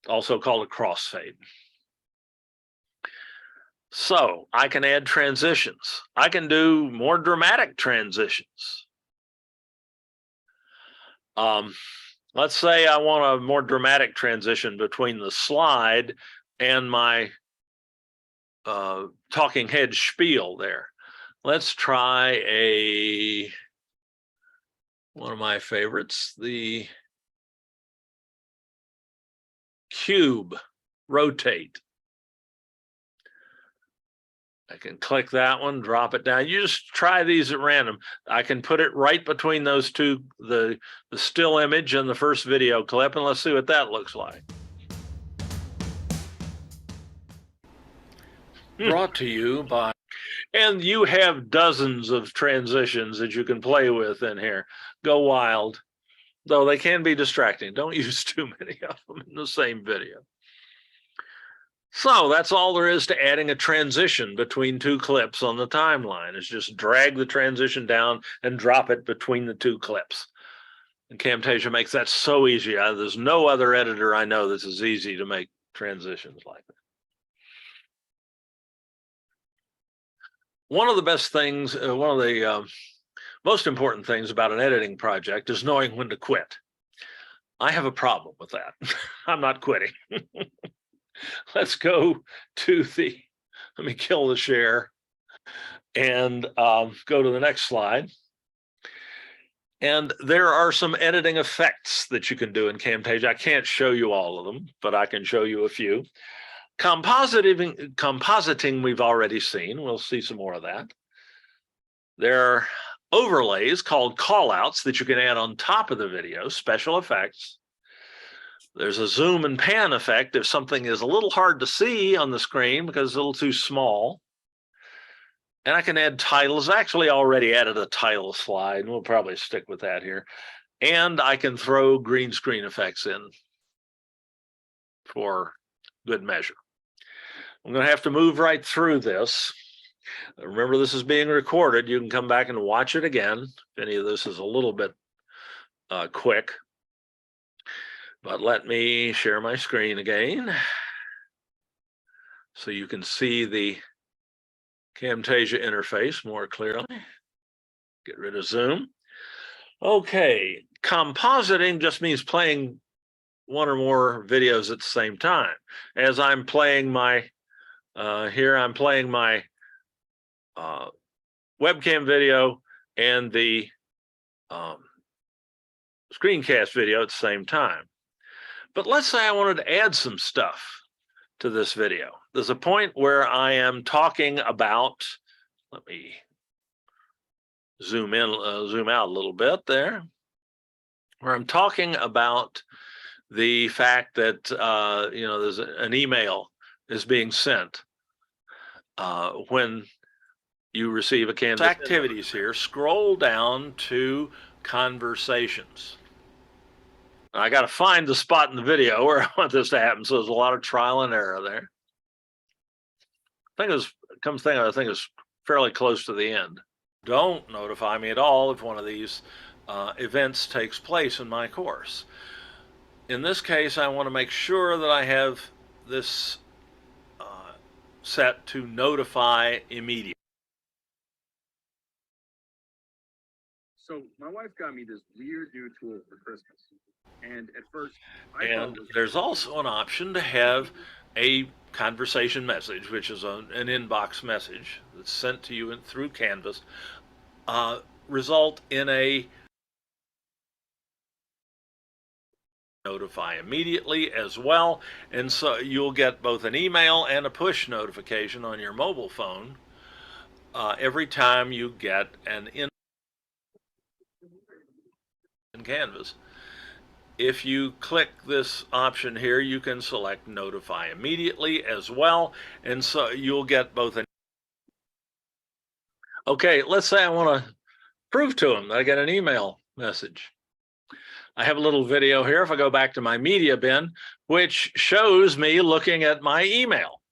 Speaker 1: Also called a crossfade. So I can add transitions. I can do more dramatic transitions. Let's say I want a more dramatic transition between the slide and my talking head spiel there. Let's try one of my favorites, the cube rotate. I can click that one, drop it down. You just try these at random. I can put it right between those two, the still image and the first video clip, and let's see what that looks like. Brought to you by, and you have dozens of transitions that you can play with in here. Go wild, though they can be distracting. Don't use too many of them in the same video. So that's all there is to adding a transition between two clips on the timeline, is just drag the transition down and drop it between the two clips. And Camtasia makes that so easy. There's no other editor I know that's as easy to make transitions like that. One of the best things, one of the most important things about an editing project is knowing when to quit. I have a problem with that. I'm not quitting. Let's go to let me kill the share and go to the next slide. And there are some editing effects that you can do in Camtasia. I can't show you all of them, but I can show you a few. Compositing we've already seen. We'll see some more of that. There are overlays called callouts that you can add on top of the video, special effects. There's a zoom and pan effect if something is a little hard to see on the screen because it's a little too small. And I can add titles. I actually already added a title slide, and we'll probably stick with that here. And I can throw green screen effects in for good measure. I'm going to have to move right through this. Remember, this is being recorded. You can come back and watch it again. If any of this is a little bit quick. But let me share my screen again so you can see the Camtasia interface more clearly. Get rid of zoom. Okay, compositing just means playing one or more videos at the same time. As I'm playing my, here I'm playing my webcam video and the screencast video at the same time. But let's say I wanted to add some stuff to this video. There's a point where I am talking about, let me zoom in, zoom out a little bit there, where I'm talking about the fact that, you know, there's an email is being sent when you receive a Canvas. Activities here, scroll down to conversations. I got to find the spot in the video where I want this to happen. So there's a lot of trial and error there. I think it was, I think it's fairly close to the end. Don't notify me at all if one of these events takes place in my course. In this case, I want to make sure that I have this set to notify immediately.
Speaker 5: So my wife got me this weird new tool for Christmas. And at first,
Speaker 1: and there's also an option to have a conversation message, which is an inbox message that's sent to you through Canvas, result in a notify immediately as well. And so you'll get both an email and a push notification on your mobile phone every time you get an in Canvas. If you click this option here, you can select notify immediately as well. And so you'll get both an. Okay, let's say I want to prove to them that I get an email message. I have a little video here. If I go back to my media bin, which shows me looking at my email.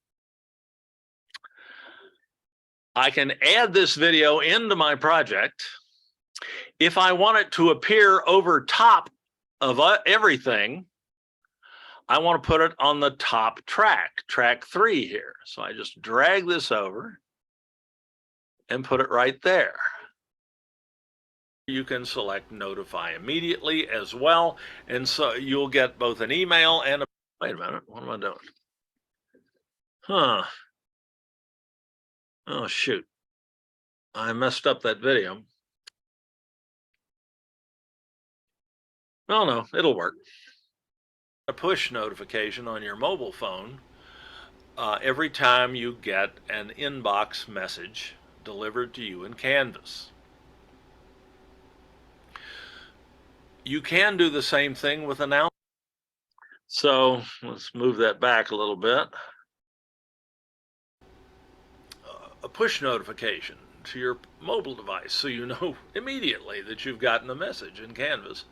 Speaker 1: I can add this video into my project. If I want it to appear over top of everything, I want to put it on the top track, track 3 here. So I just drag this over and put it right there. You can select notify immediately as well. And so you'll get both an email and a, wait a minute, what am I doing? Huh. Oh, shoot. I messed up that video. Oh, no, it'll work. A push notification on your mobile phone every time you get an inbox message delivered to you in Canvas. You can do the same thing with announcements. So let's move that back a little bit. A push notification to your mobile device so you know immediately that you've gotten a message in Canvas.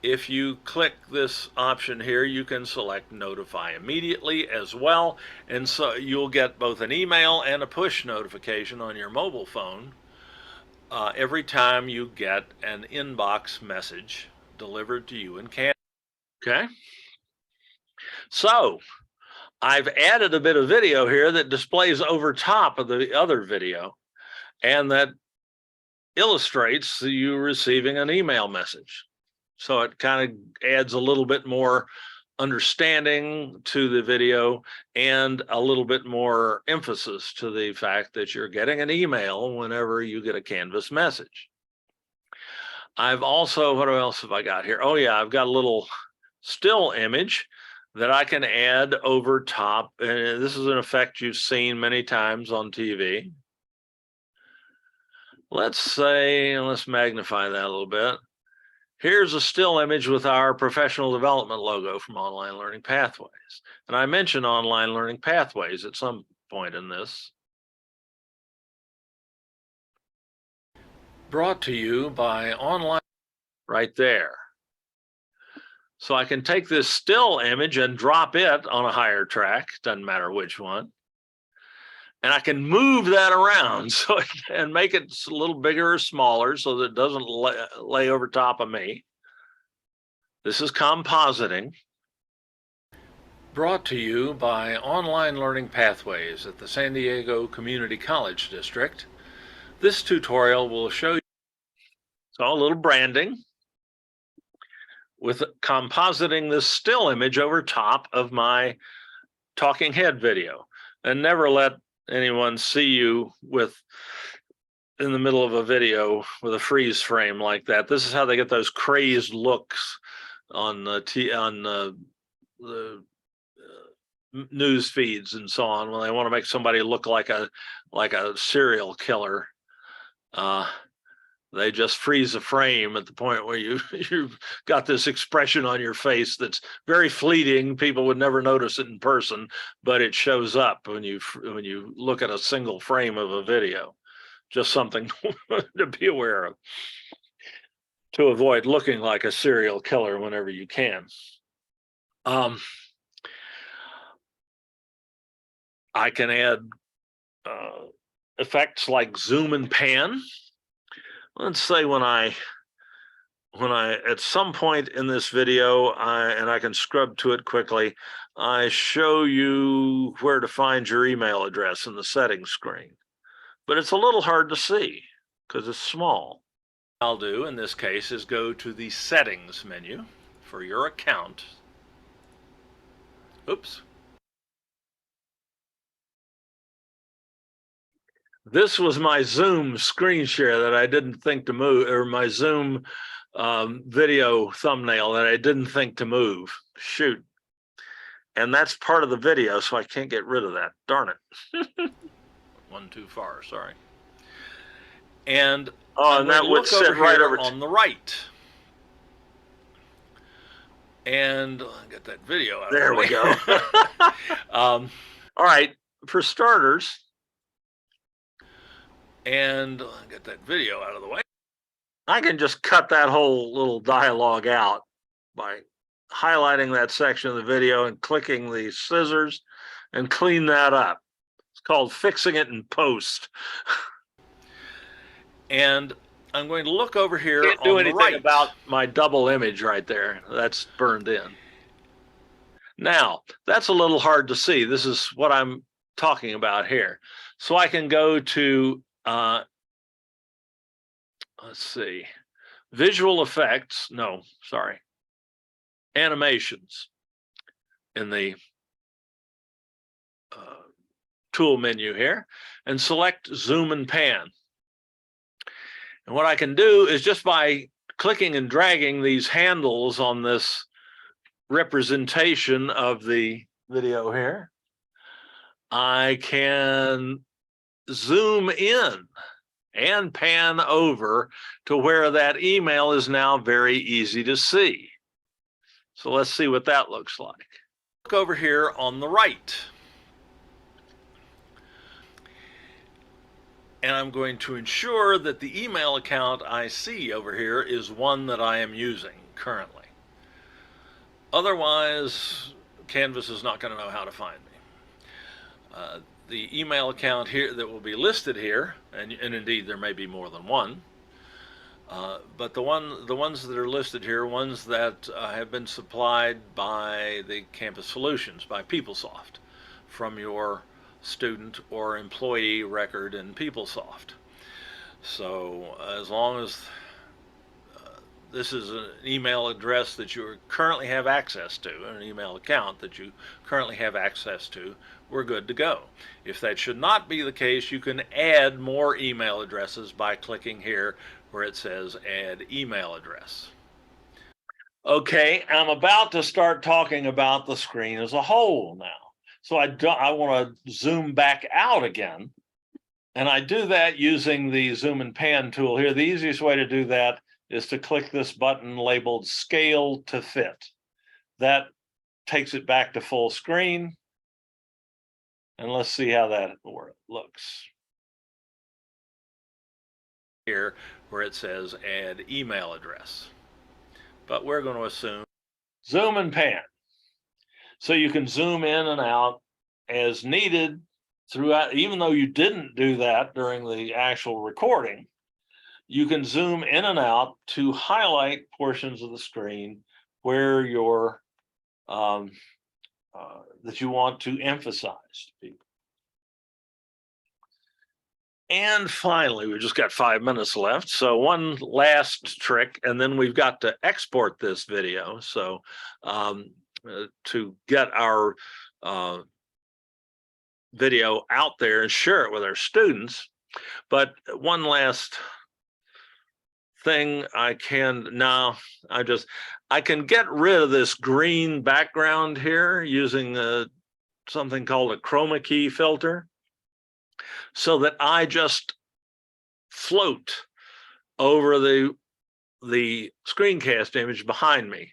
Speaker 1: If you click this option here, you can select notify immediately as well. And so you'll get both an email and a push notification on your mobile phone every time you get an inbox message delivered to you in Canvas. Okay. So I've added a bit of video here that displays over top of the other video and that illustrates you receiving an email message. So it kind of adds a little bit more understanding to the video and a little bit more emphasis to the fact that you're getting an email whenever you get a Canvas message. I've also, what else have I got here? Oh yeah, I've got a little still image that I can add over top. And this is an effect you've seen many times on TV. Let's say, let's magnify that a little bit. Here's a still image with our professional development logo from Online Learning Pathways. And I mentioned Online Learning Pathways at some point in this. Brought to you by Online, right there. So I can take this still image and drop it on a higher track, doesn't matter which one. And I can move that around so and make it a little bigger or smaller so that it doesn't lay over top of me. This is compositing. Brought to you by Online Learning Pathways at the San Diego Community College District. This tutorial will show you a little branding with compositing this still image over top of my talking head video. And never let anyone see you in the middle of a video with a freeze frame like that. This is how they get those crazed looks on the news feeds and so on when they want to make somebody look like a serial killer. They just freeze a frame at the point where you've got this expression on your face that's very fleeting. People would never notice it in person, but it shows up when you look at a single frame of a video. Just something to be aware of, to avoid looking like a serial killer whenever you can. I can add effects like zoom and pan. Let's say when I at some point in this video, and I can scrub to it quickly, I show you where to find your email address in the settings screen. But it's a little hard to see because it's small. What I'll do in this case is go to the settings menu for your account. Oops. This was my Zoom screen share that I didn't think to move, or my Zoom video thumbnail that I didn't think to move. Shoot. And that's part of the video, so I can't get rid of that. Darn it. One too far, sorry. And that would sit right over on the right. And I'll get that video out. There we go. All right, for starters, and I'll get that video out of the way. I can just cut that whole little dialogue out by highlighting that section of the video and clicking the scissors and clean that up. It's called fixing it in post. And I'm going to look over here on the right about my double image right there. That's burned in. Now, that's a little hard to see. This is what I'm talking about here. So I can go to, let's see, visual effects. No, sorry. Animations in the tool menu here and select zoom and pan. And what I can do is just by clicking and dragging these handles on this representation of the video here, I can zoom in and pan over to where that email is now very easy to see. So let's see what that looks like. Look over here on the right. And I'm going to ensure that the email account I see over here is one that I am using currently. Otherwise, Canvas is not going to know how to find me. The email account here that will be listed here, and indeed there may be more than one, but the ones that are listed here, ones that have been supplied by the Campus Solutions, by PeopleSoft, from your student or employee record in PeopleSoft. So as long as this is an email address that you currently have access to, an email account that you currently have access to, we're good to go. If that should not be the case, you can add more email addresses by clicking here where it says add email address. Okay, I'm about to start talking about the screen as a whole now. So I want to zoom back out again. And I do that using the zoom and pan tool here. The easiest way to do that is to click this button labeled Scale to Fit. That takes it back to full screen. And let's see how that looks. Here where it says add email address. But we're going to assume zoom and pan. So you can zoom in and out as needed throughout, even though you didn't do that during the actual recording, you can zoom in and out to highlight portions of the screen where you're that you want to emphasize to people. And finally, we've just got 5 minutes left. So one last trick, and then we've got to export this video. So to get our video out there and share it with our students. But one last thing I can get rid of this green background here using something called a chroma key filter, so that I just float over the screencast image behind me.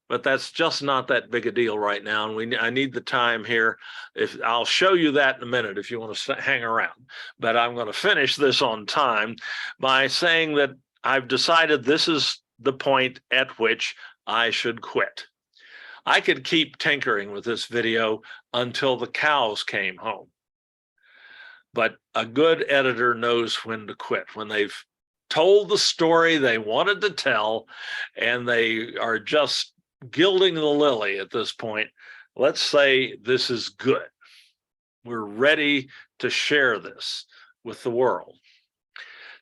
Speaker 1: But that's just not that big a deal right now, and I need the time here. I'll show you that in a minute if you want to hang around. But I'm going to finish this on time by saying that I've decided this is the point at which I should quit. I could keep tinkering with this video until the cows came home. But a good editor knows when to quit, when they've told the story they wanted to tell and they are just gilding the lily at this point. Let's say this is good. We're ready to share this with the world.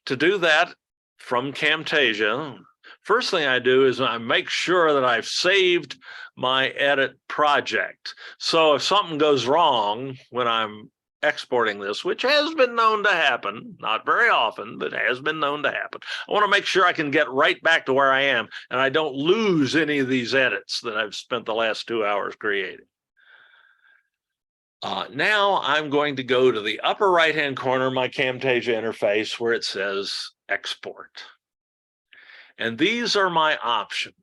Speaker 1: To do that from Camtasia, first thing I do is I make sure that I've saved my edit project. So if something goes wrong when I'm exporting this, which has been known to happen, not very often, but has been known to happen, I want to make sure I can get right back to where I am and I don't lose any of these edits that I've spent the last 2 hours creating. Now I'm going to go to the upper right-hand corner of my Camtasia interface where it says export. And these are my options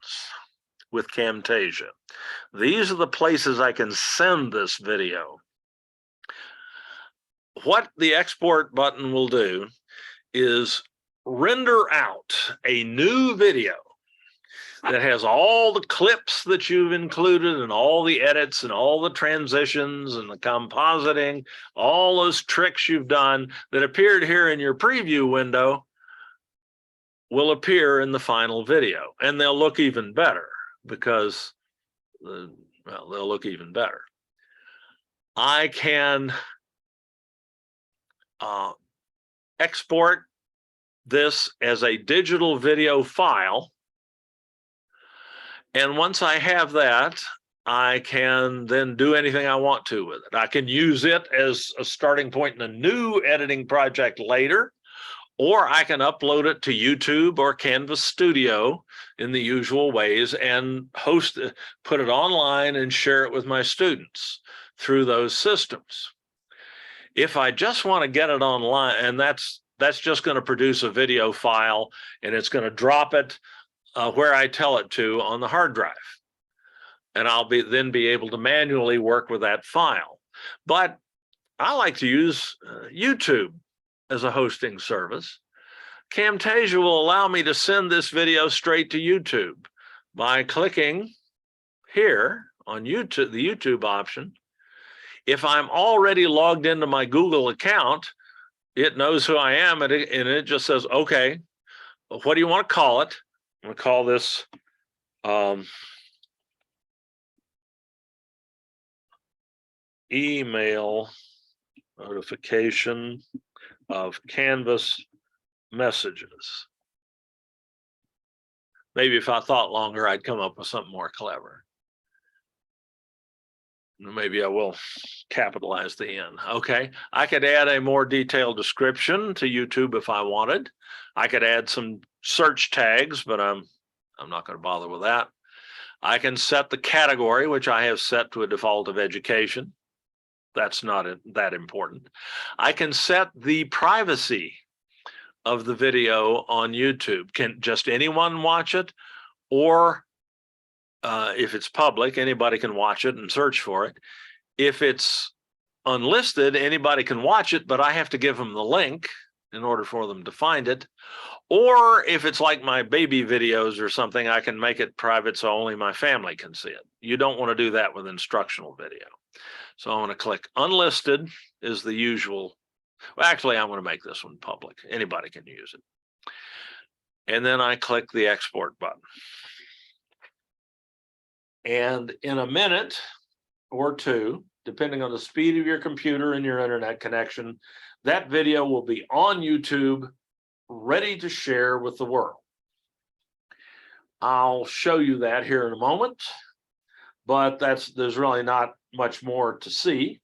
Speaker 1: with Camtasia. These are the places I can send this video. What the export button will do is render out a new video that has all the clips that you've included and all the edits and all the transitions and the compositing, all those tricks you've done that appeared here in your preview window will appear in the final video, and they'll look even better because, well, they'll look even better. I can export this as a digital video file. And once I have that, I can then do anything I want to with it. I can use it as a starting point in a new editing project later, or I can upload it to YouTube or Canvas Studio in the usual ways and host it, put it online and share it with my students through those systems. If I just want to get it online, and that's just going to produce a video file and it's going to drop it where I tell it to on the hard drive. And I'll then be able to manually work with that file. But I like to use YouTube as a hosting service. Camtasia will allow me to send this video straight to YouTube by clicking here on YouTube, the YouTube option. If I'm already logged into my Google account, it knows who I am, and it just says, okay, what do you want to call it? I'm going to call this email notification of Canvas messages. Maybe if I thought longer, I'd come up with something more clever. Maybe I will capitalize the N. Okay, I could add a more detailed description to YouTube if I wanted. I could add some search tags, but I'm not going to bother with that. I can set the category, which I have set to a default of education. That's not that important. I can set the privacy of the video on YouTube. Can just anyone watch it? Or if it's public, anybody can watch it and search for it. If it's unlisted, anybody can watch it, but I have to give them the link in order for them to find it. Or if it's like my baby videos or something, I can make it private so only my family can see it. You don't want to do that with instructional video. So I'm going to click unlisted is the usual. Well, actually, I'm going to make this one public. Anybody can use it. And then I click the export button. And in a minute or two, depending on the speed of your computer and your internet connection, that video will be on YouTube, ready to share with the world. I'll show you that here in a moment, but there's really not much more to see.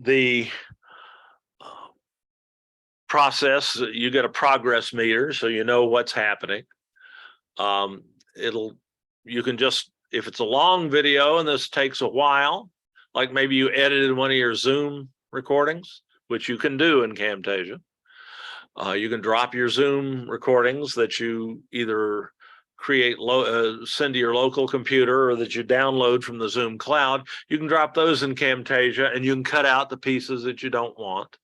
Speaker 1: The process, you get a progress meter, so you know what's happening. You can just, if it's a long video and this takes a while, like maybe you edited one of your Zoom recordings, which you can do in Camtasia. You can drop your Zoom recordings that you either create, send to your local computer or that you download from the Zoom cloud. You can drop those in Camtasia and you can cut out the pieces that you don't want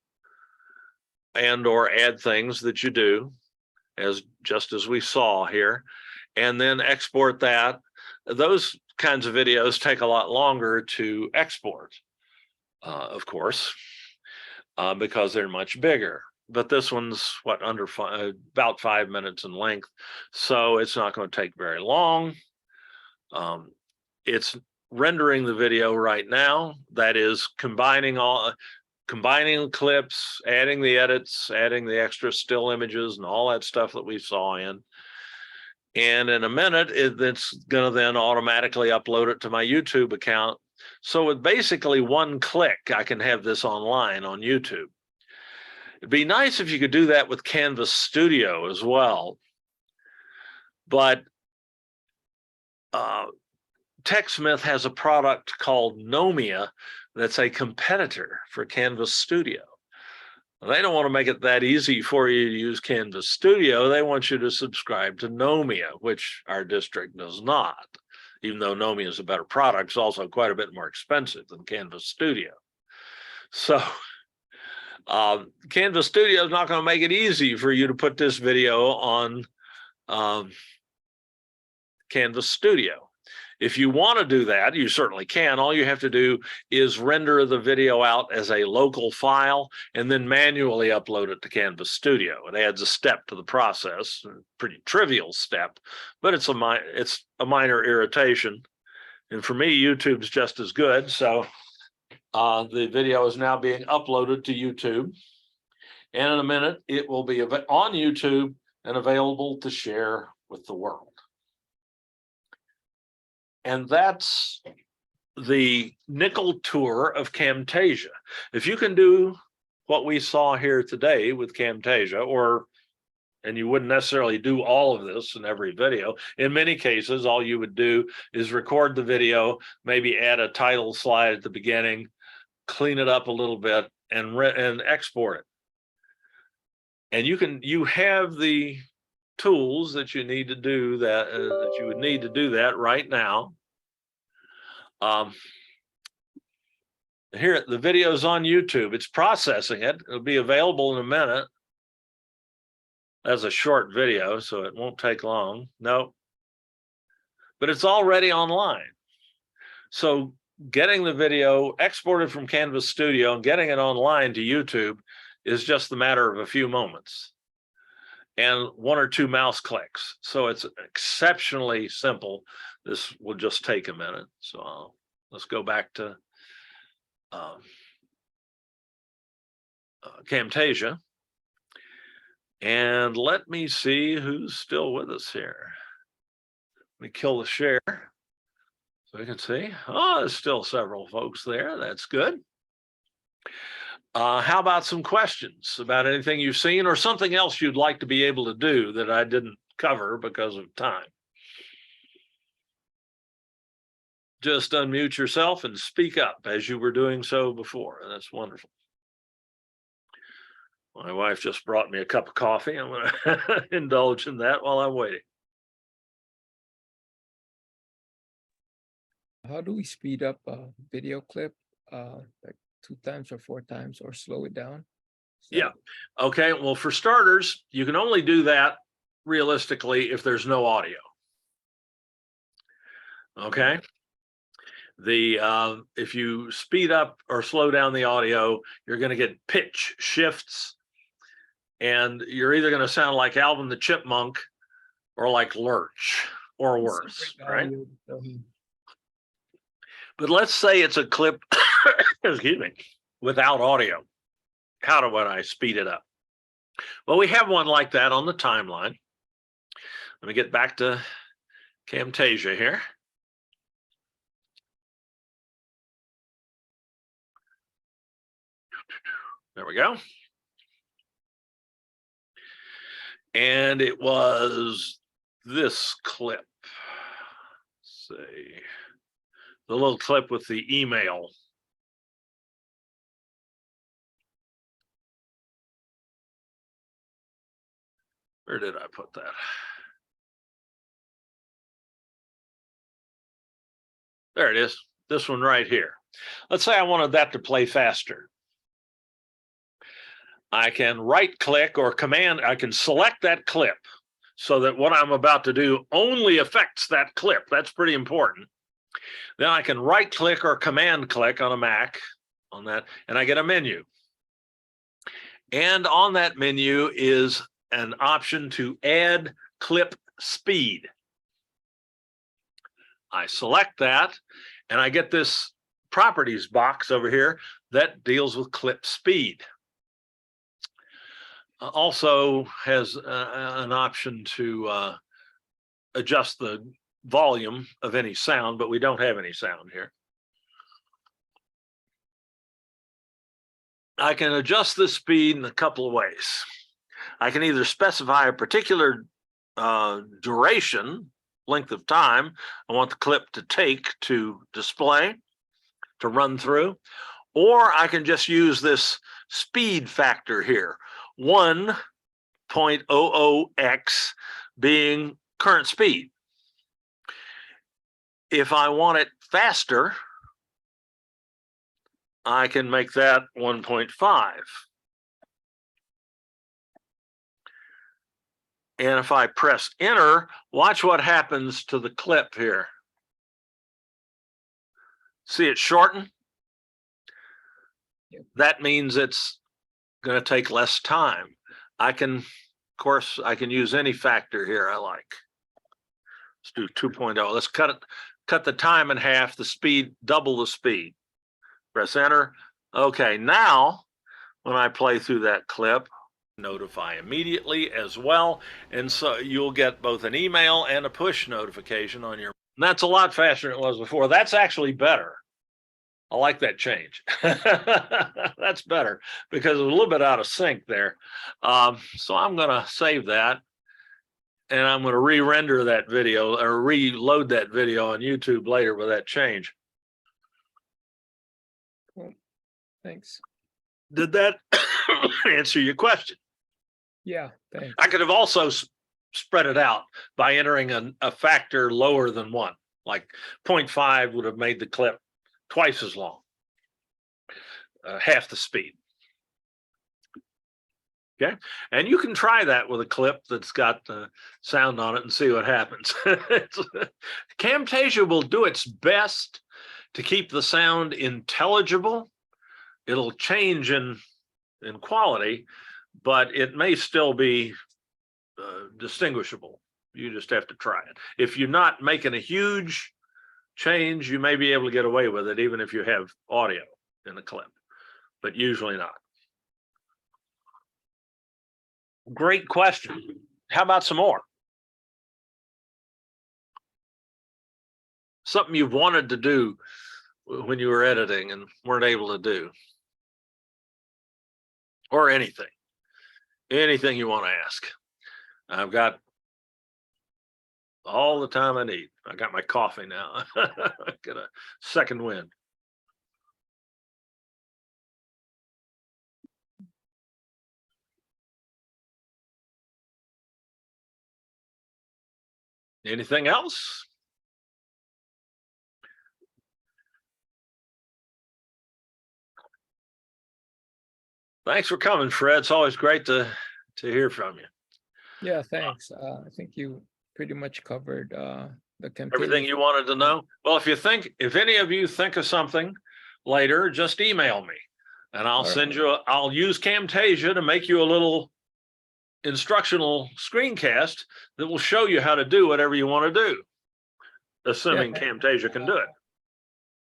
Speaker 1: and or add things that you do, just as we saw here, and then export that. Those kinds of videos take a lot longer to export, of course, because they're much bigger. But this one's about 5 minutes in length, so it's not going to take very long. It's rendering the video right now. That is combining clips, adding the edits, adding the extra still images and all that stuff that we saw in. And in a minute, it's going to then automatically upload it to my YouTube account. So with basically one click, I can have this online on YouTube. It'd be nice if you could do that with Canvas Studio as well. But TechSmith has a product called Nomia that's a competitor for Canvas Studio. They don't want to make it that easy for you to use Canvas Studio. They want you to subscribe to Nomia, which our district does not. Even though Nomia is a better product, it's also quite a bit more expensive than Canvas Studio. So Canvas Studio is not going to make it easy for you to put this video on Canvas Studio. If you want to do that, you certainly can. All you have to do is render the video out as a local file and then manually upload it to Canvas Studio. It adds a step to the process, a pretty trivial step, but it's a minor irritation. And for me, YouTube's just as good. So the video is now being uploaded to YouTube. And in a minute, it will be on YouTube and available to share with the world. And that's the nickel tour of Camtasia. If you can do what we saw here today with Camtasia, and you wouldn't necessarily do all of this in every video. In many cases, all you would do is record the video, maybe add a title slide at the beginning, clean it up a little bit, and export it. And you have the tools that you need to do that, that you would need to do that right now. Here, the video's on YouTube. It's processing it. It'll be available in a minute. That's a short video, so it won't take long. No, but it's already online. So getting the video exported from Canvas Studio and getting it online to YouTube is just the matter of a few moments and 1 or 2 mouse clicks. So it's exceptionally simple. This will just take a minute. So let's go back to Camtasia. And let me see who's still with us here. Let me kill the share so we can see. Oh, there's still several folks there. That's good. How about some questions about anything you've seen or something else you'd like to be able to do that I didn't cover because of time? Just unmute yourself and speak up as you were doing so before. That's wonderful. My wife just brought me a cup of coffee. I'm going to indulge in that while I'm waiting.
Speaker 2: How do we speed up a video clip like 2 times or 4 times or slow it down
Speaker 1: Yeah. Okay. Well, for starters, you can only do that realistically if there's no audio. Okay. If you speed up or slow down the audio, you're going to get pitch shifts, and you're either going to sound like Alvin the Chipmunk or like Lurch or worse, right? But let's say it's a clip, excuse me, without audio. How do I speed it up? Well, we have one like that on the timeline. Let me get back to Camtasia here. There we go. And it was this clip. Let's see, the little clip with the email. Where did I put that? There it is, this one right here. Let's say I wanted that to play faster. I can right click or command, I can select that clip so that what I'm about to do only affects that clip. That's pretty important. Then I can right click or command click on a Mac on that, and I get a menu. And on that menu is an option to add clip speed. I select that, and I get this properties box over here that deals with clip speed. Also has an option to adjust the volume of any sound, but we don't have any sound here. I can adjust the speed in a couple of ways. I can either specify a particular duration, length of time I want the clip to take to display, to run through, or I can just use this speed factor here, 1.00x being current speed. If I want it faster, I can make that 1.5. And if I press enter, watch what happens to the clip here. See it shorten?
Speaker 2: Yep.
Speaker 1: That means it's going to take less time. I can, of course, I can use any factor here I like. Let's do 2.0. Let's cut the time in half, the speed, double the speed. Press enter. Okay, now when I play through that clip, notify immediately as well. And so you'll get both an email and a push notification on your, and that's a lot faster than it was before. That's actually better. I like that change. That's better because it was a little bit out of sync there. So I'm going to save that, and I'm going to re-render that video or reload that video on YouTube later with that change.
Speaker 2: Cool. Thanks.
Speaker 1: Did that answer your question?
Speaker 2: Yeah, thanks.
Speaker 1: I could have also spread it out by entering a factor lower than 1, like 0.5 would have made the clip twice as long, half the speed. Okay, and you can try that with a clip that's got sound on it and see what happens. Camtasia will do its best to keep the sound intelligible. It'll change in quality, but it may still be distinguishable. You just have to try it. If you're not making a huge change, you may be able to get away with it even if you have audio in the clip, but usually not. Great question. How about some more? Something you've wanted to do when you were editing and weren't able to do, or anything you want to ask. I've got all the time I need. I got my coffee now. Get a second wind. Anything else? Thanks for coming, Fred. It's always great to hear from you.
Speaker 2: Yeah, thanks. I think you pretty much covered the Camtasia.
Speaker 1: Everything you wanted to know? Well, if any of you think of something later, just email me and I'll send you, I'll use Camtasia to make you a little instructional screencast that will show you how to do whatever you want to do, assuming Camtasia can do it.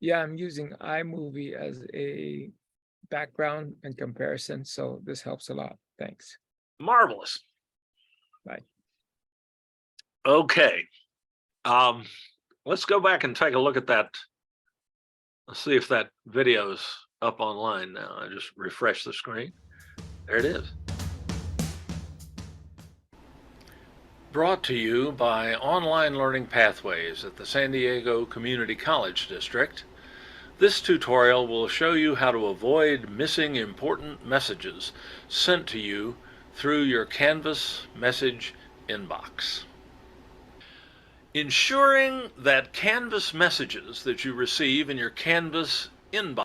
Speaker 2: Yeah, I'm using iMovie as a background and comparison, so this helps a lot. Thanks.
Speaker 1: Marvelous.
Speaker 2: Bye.
Speaker 1: Okay. Let's go back and take a look at that. Let's see if that video's up online now. I just refresh the screen. There it is. Brought to you by Online Learning Pathways at the San Diego Community College District. This tutorial will show you how to avoid missing important messages sent to you through your Canvas message inbox. Ensuring that Canvas messages that you receive in your Canvas inbox.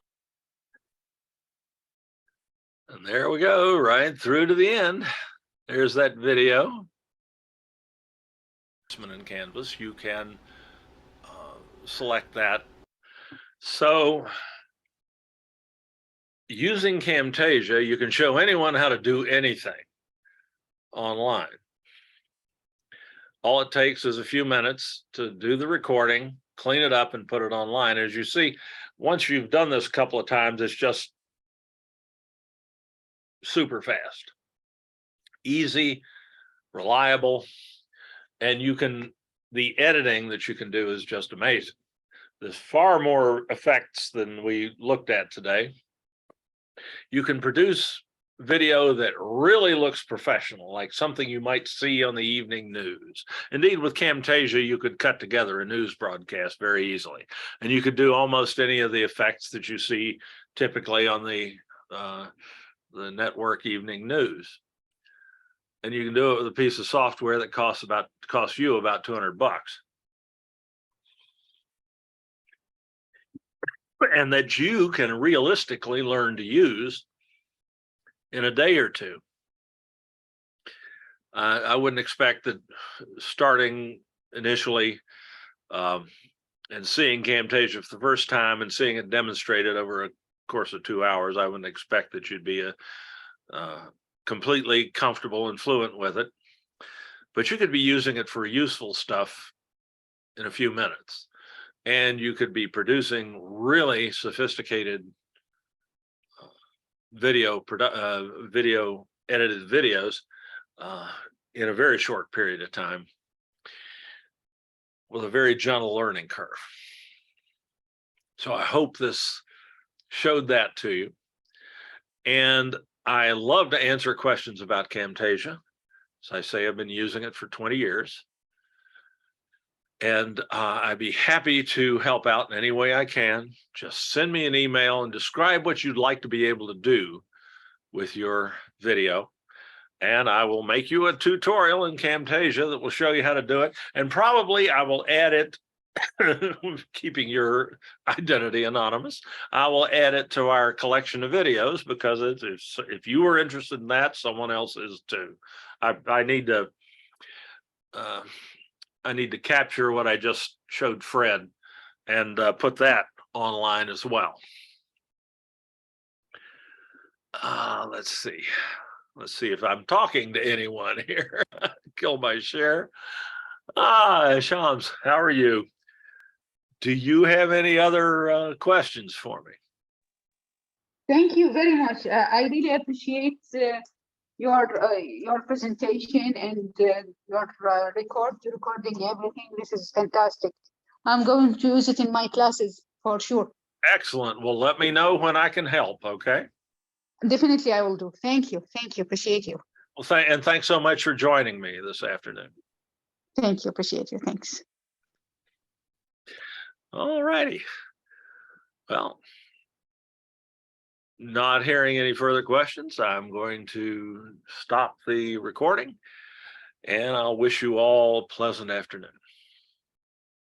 Speaker 1: And there we go, right through to the end. There's that video. In Canvas, you can select that. So using Camtasia, you can show anyone how to do anything online. All it takes is a few minutes to do the recording, clean it up, and put it online. As you see, once you've done this a couple of times, it's just super fast, easy, reliable, and the editing that you can do is just amazing. There's far more effects than we looked at today. You can produce video that really looks professional, like something you might see on the evening news. Indeed, with Camtasia, you could cut together a news broadcast very easily. And you could do almost any of the effects that you see typically on the network evening news. And you can do it with a piece of software that costs you about $200. And that you can realistically learn to use in a day or two. I wouldn't expect that starting initially and seeing Camtasia for the first time and seeing it demonstrated over a course of 2 hours, I wouldn't expect that you'd be completely comfortable and fluent with it. But you could be using it for useful stuff in a few minutes. And you could be producing really sophisticated video edited videos in a very short period of time with a very gentle learning curve. So I hope this showed that to you. And I love to answer questions about Camtasia. As I say, I've been using it for 20 years. And I'd be happy to help out in any way I can. Just send me an email and describe what you'd like to be able to do with your video. And I will make you a tutorial in Camtasia that will show you how to do it. And probably I will add it, keeping your identity anonymous, I will add it to our collection of videos, because if you are interested in that, someone else is too. I need to capture what I just showed Fred and put that online as well. Let's see if I'm talking to anyone here. Kill my share. Shams, how are you? Do you have any other questions for me?
Speaker 6: Thank you very much. I really appreciate your presentation and your recording everything. This is fantastic. I'm going to use it in my classes for sure.
Speaker 1: Excellent. Well, let me know when I can help, okay?
Speaker 6: Definitely I will do. Thank you. Thank you. Appreciate you.
Speaker 1: Well, and thanks so much for joining me this afternoon.
Speaker 6: Thank you. Appreciate you. Thanks.
Speaker 1: All righty. Well, not hearing any further questions, I'm going to stop the recording, and I'll wish you all a pleasant afternoon.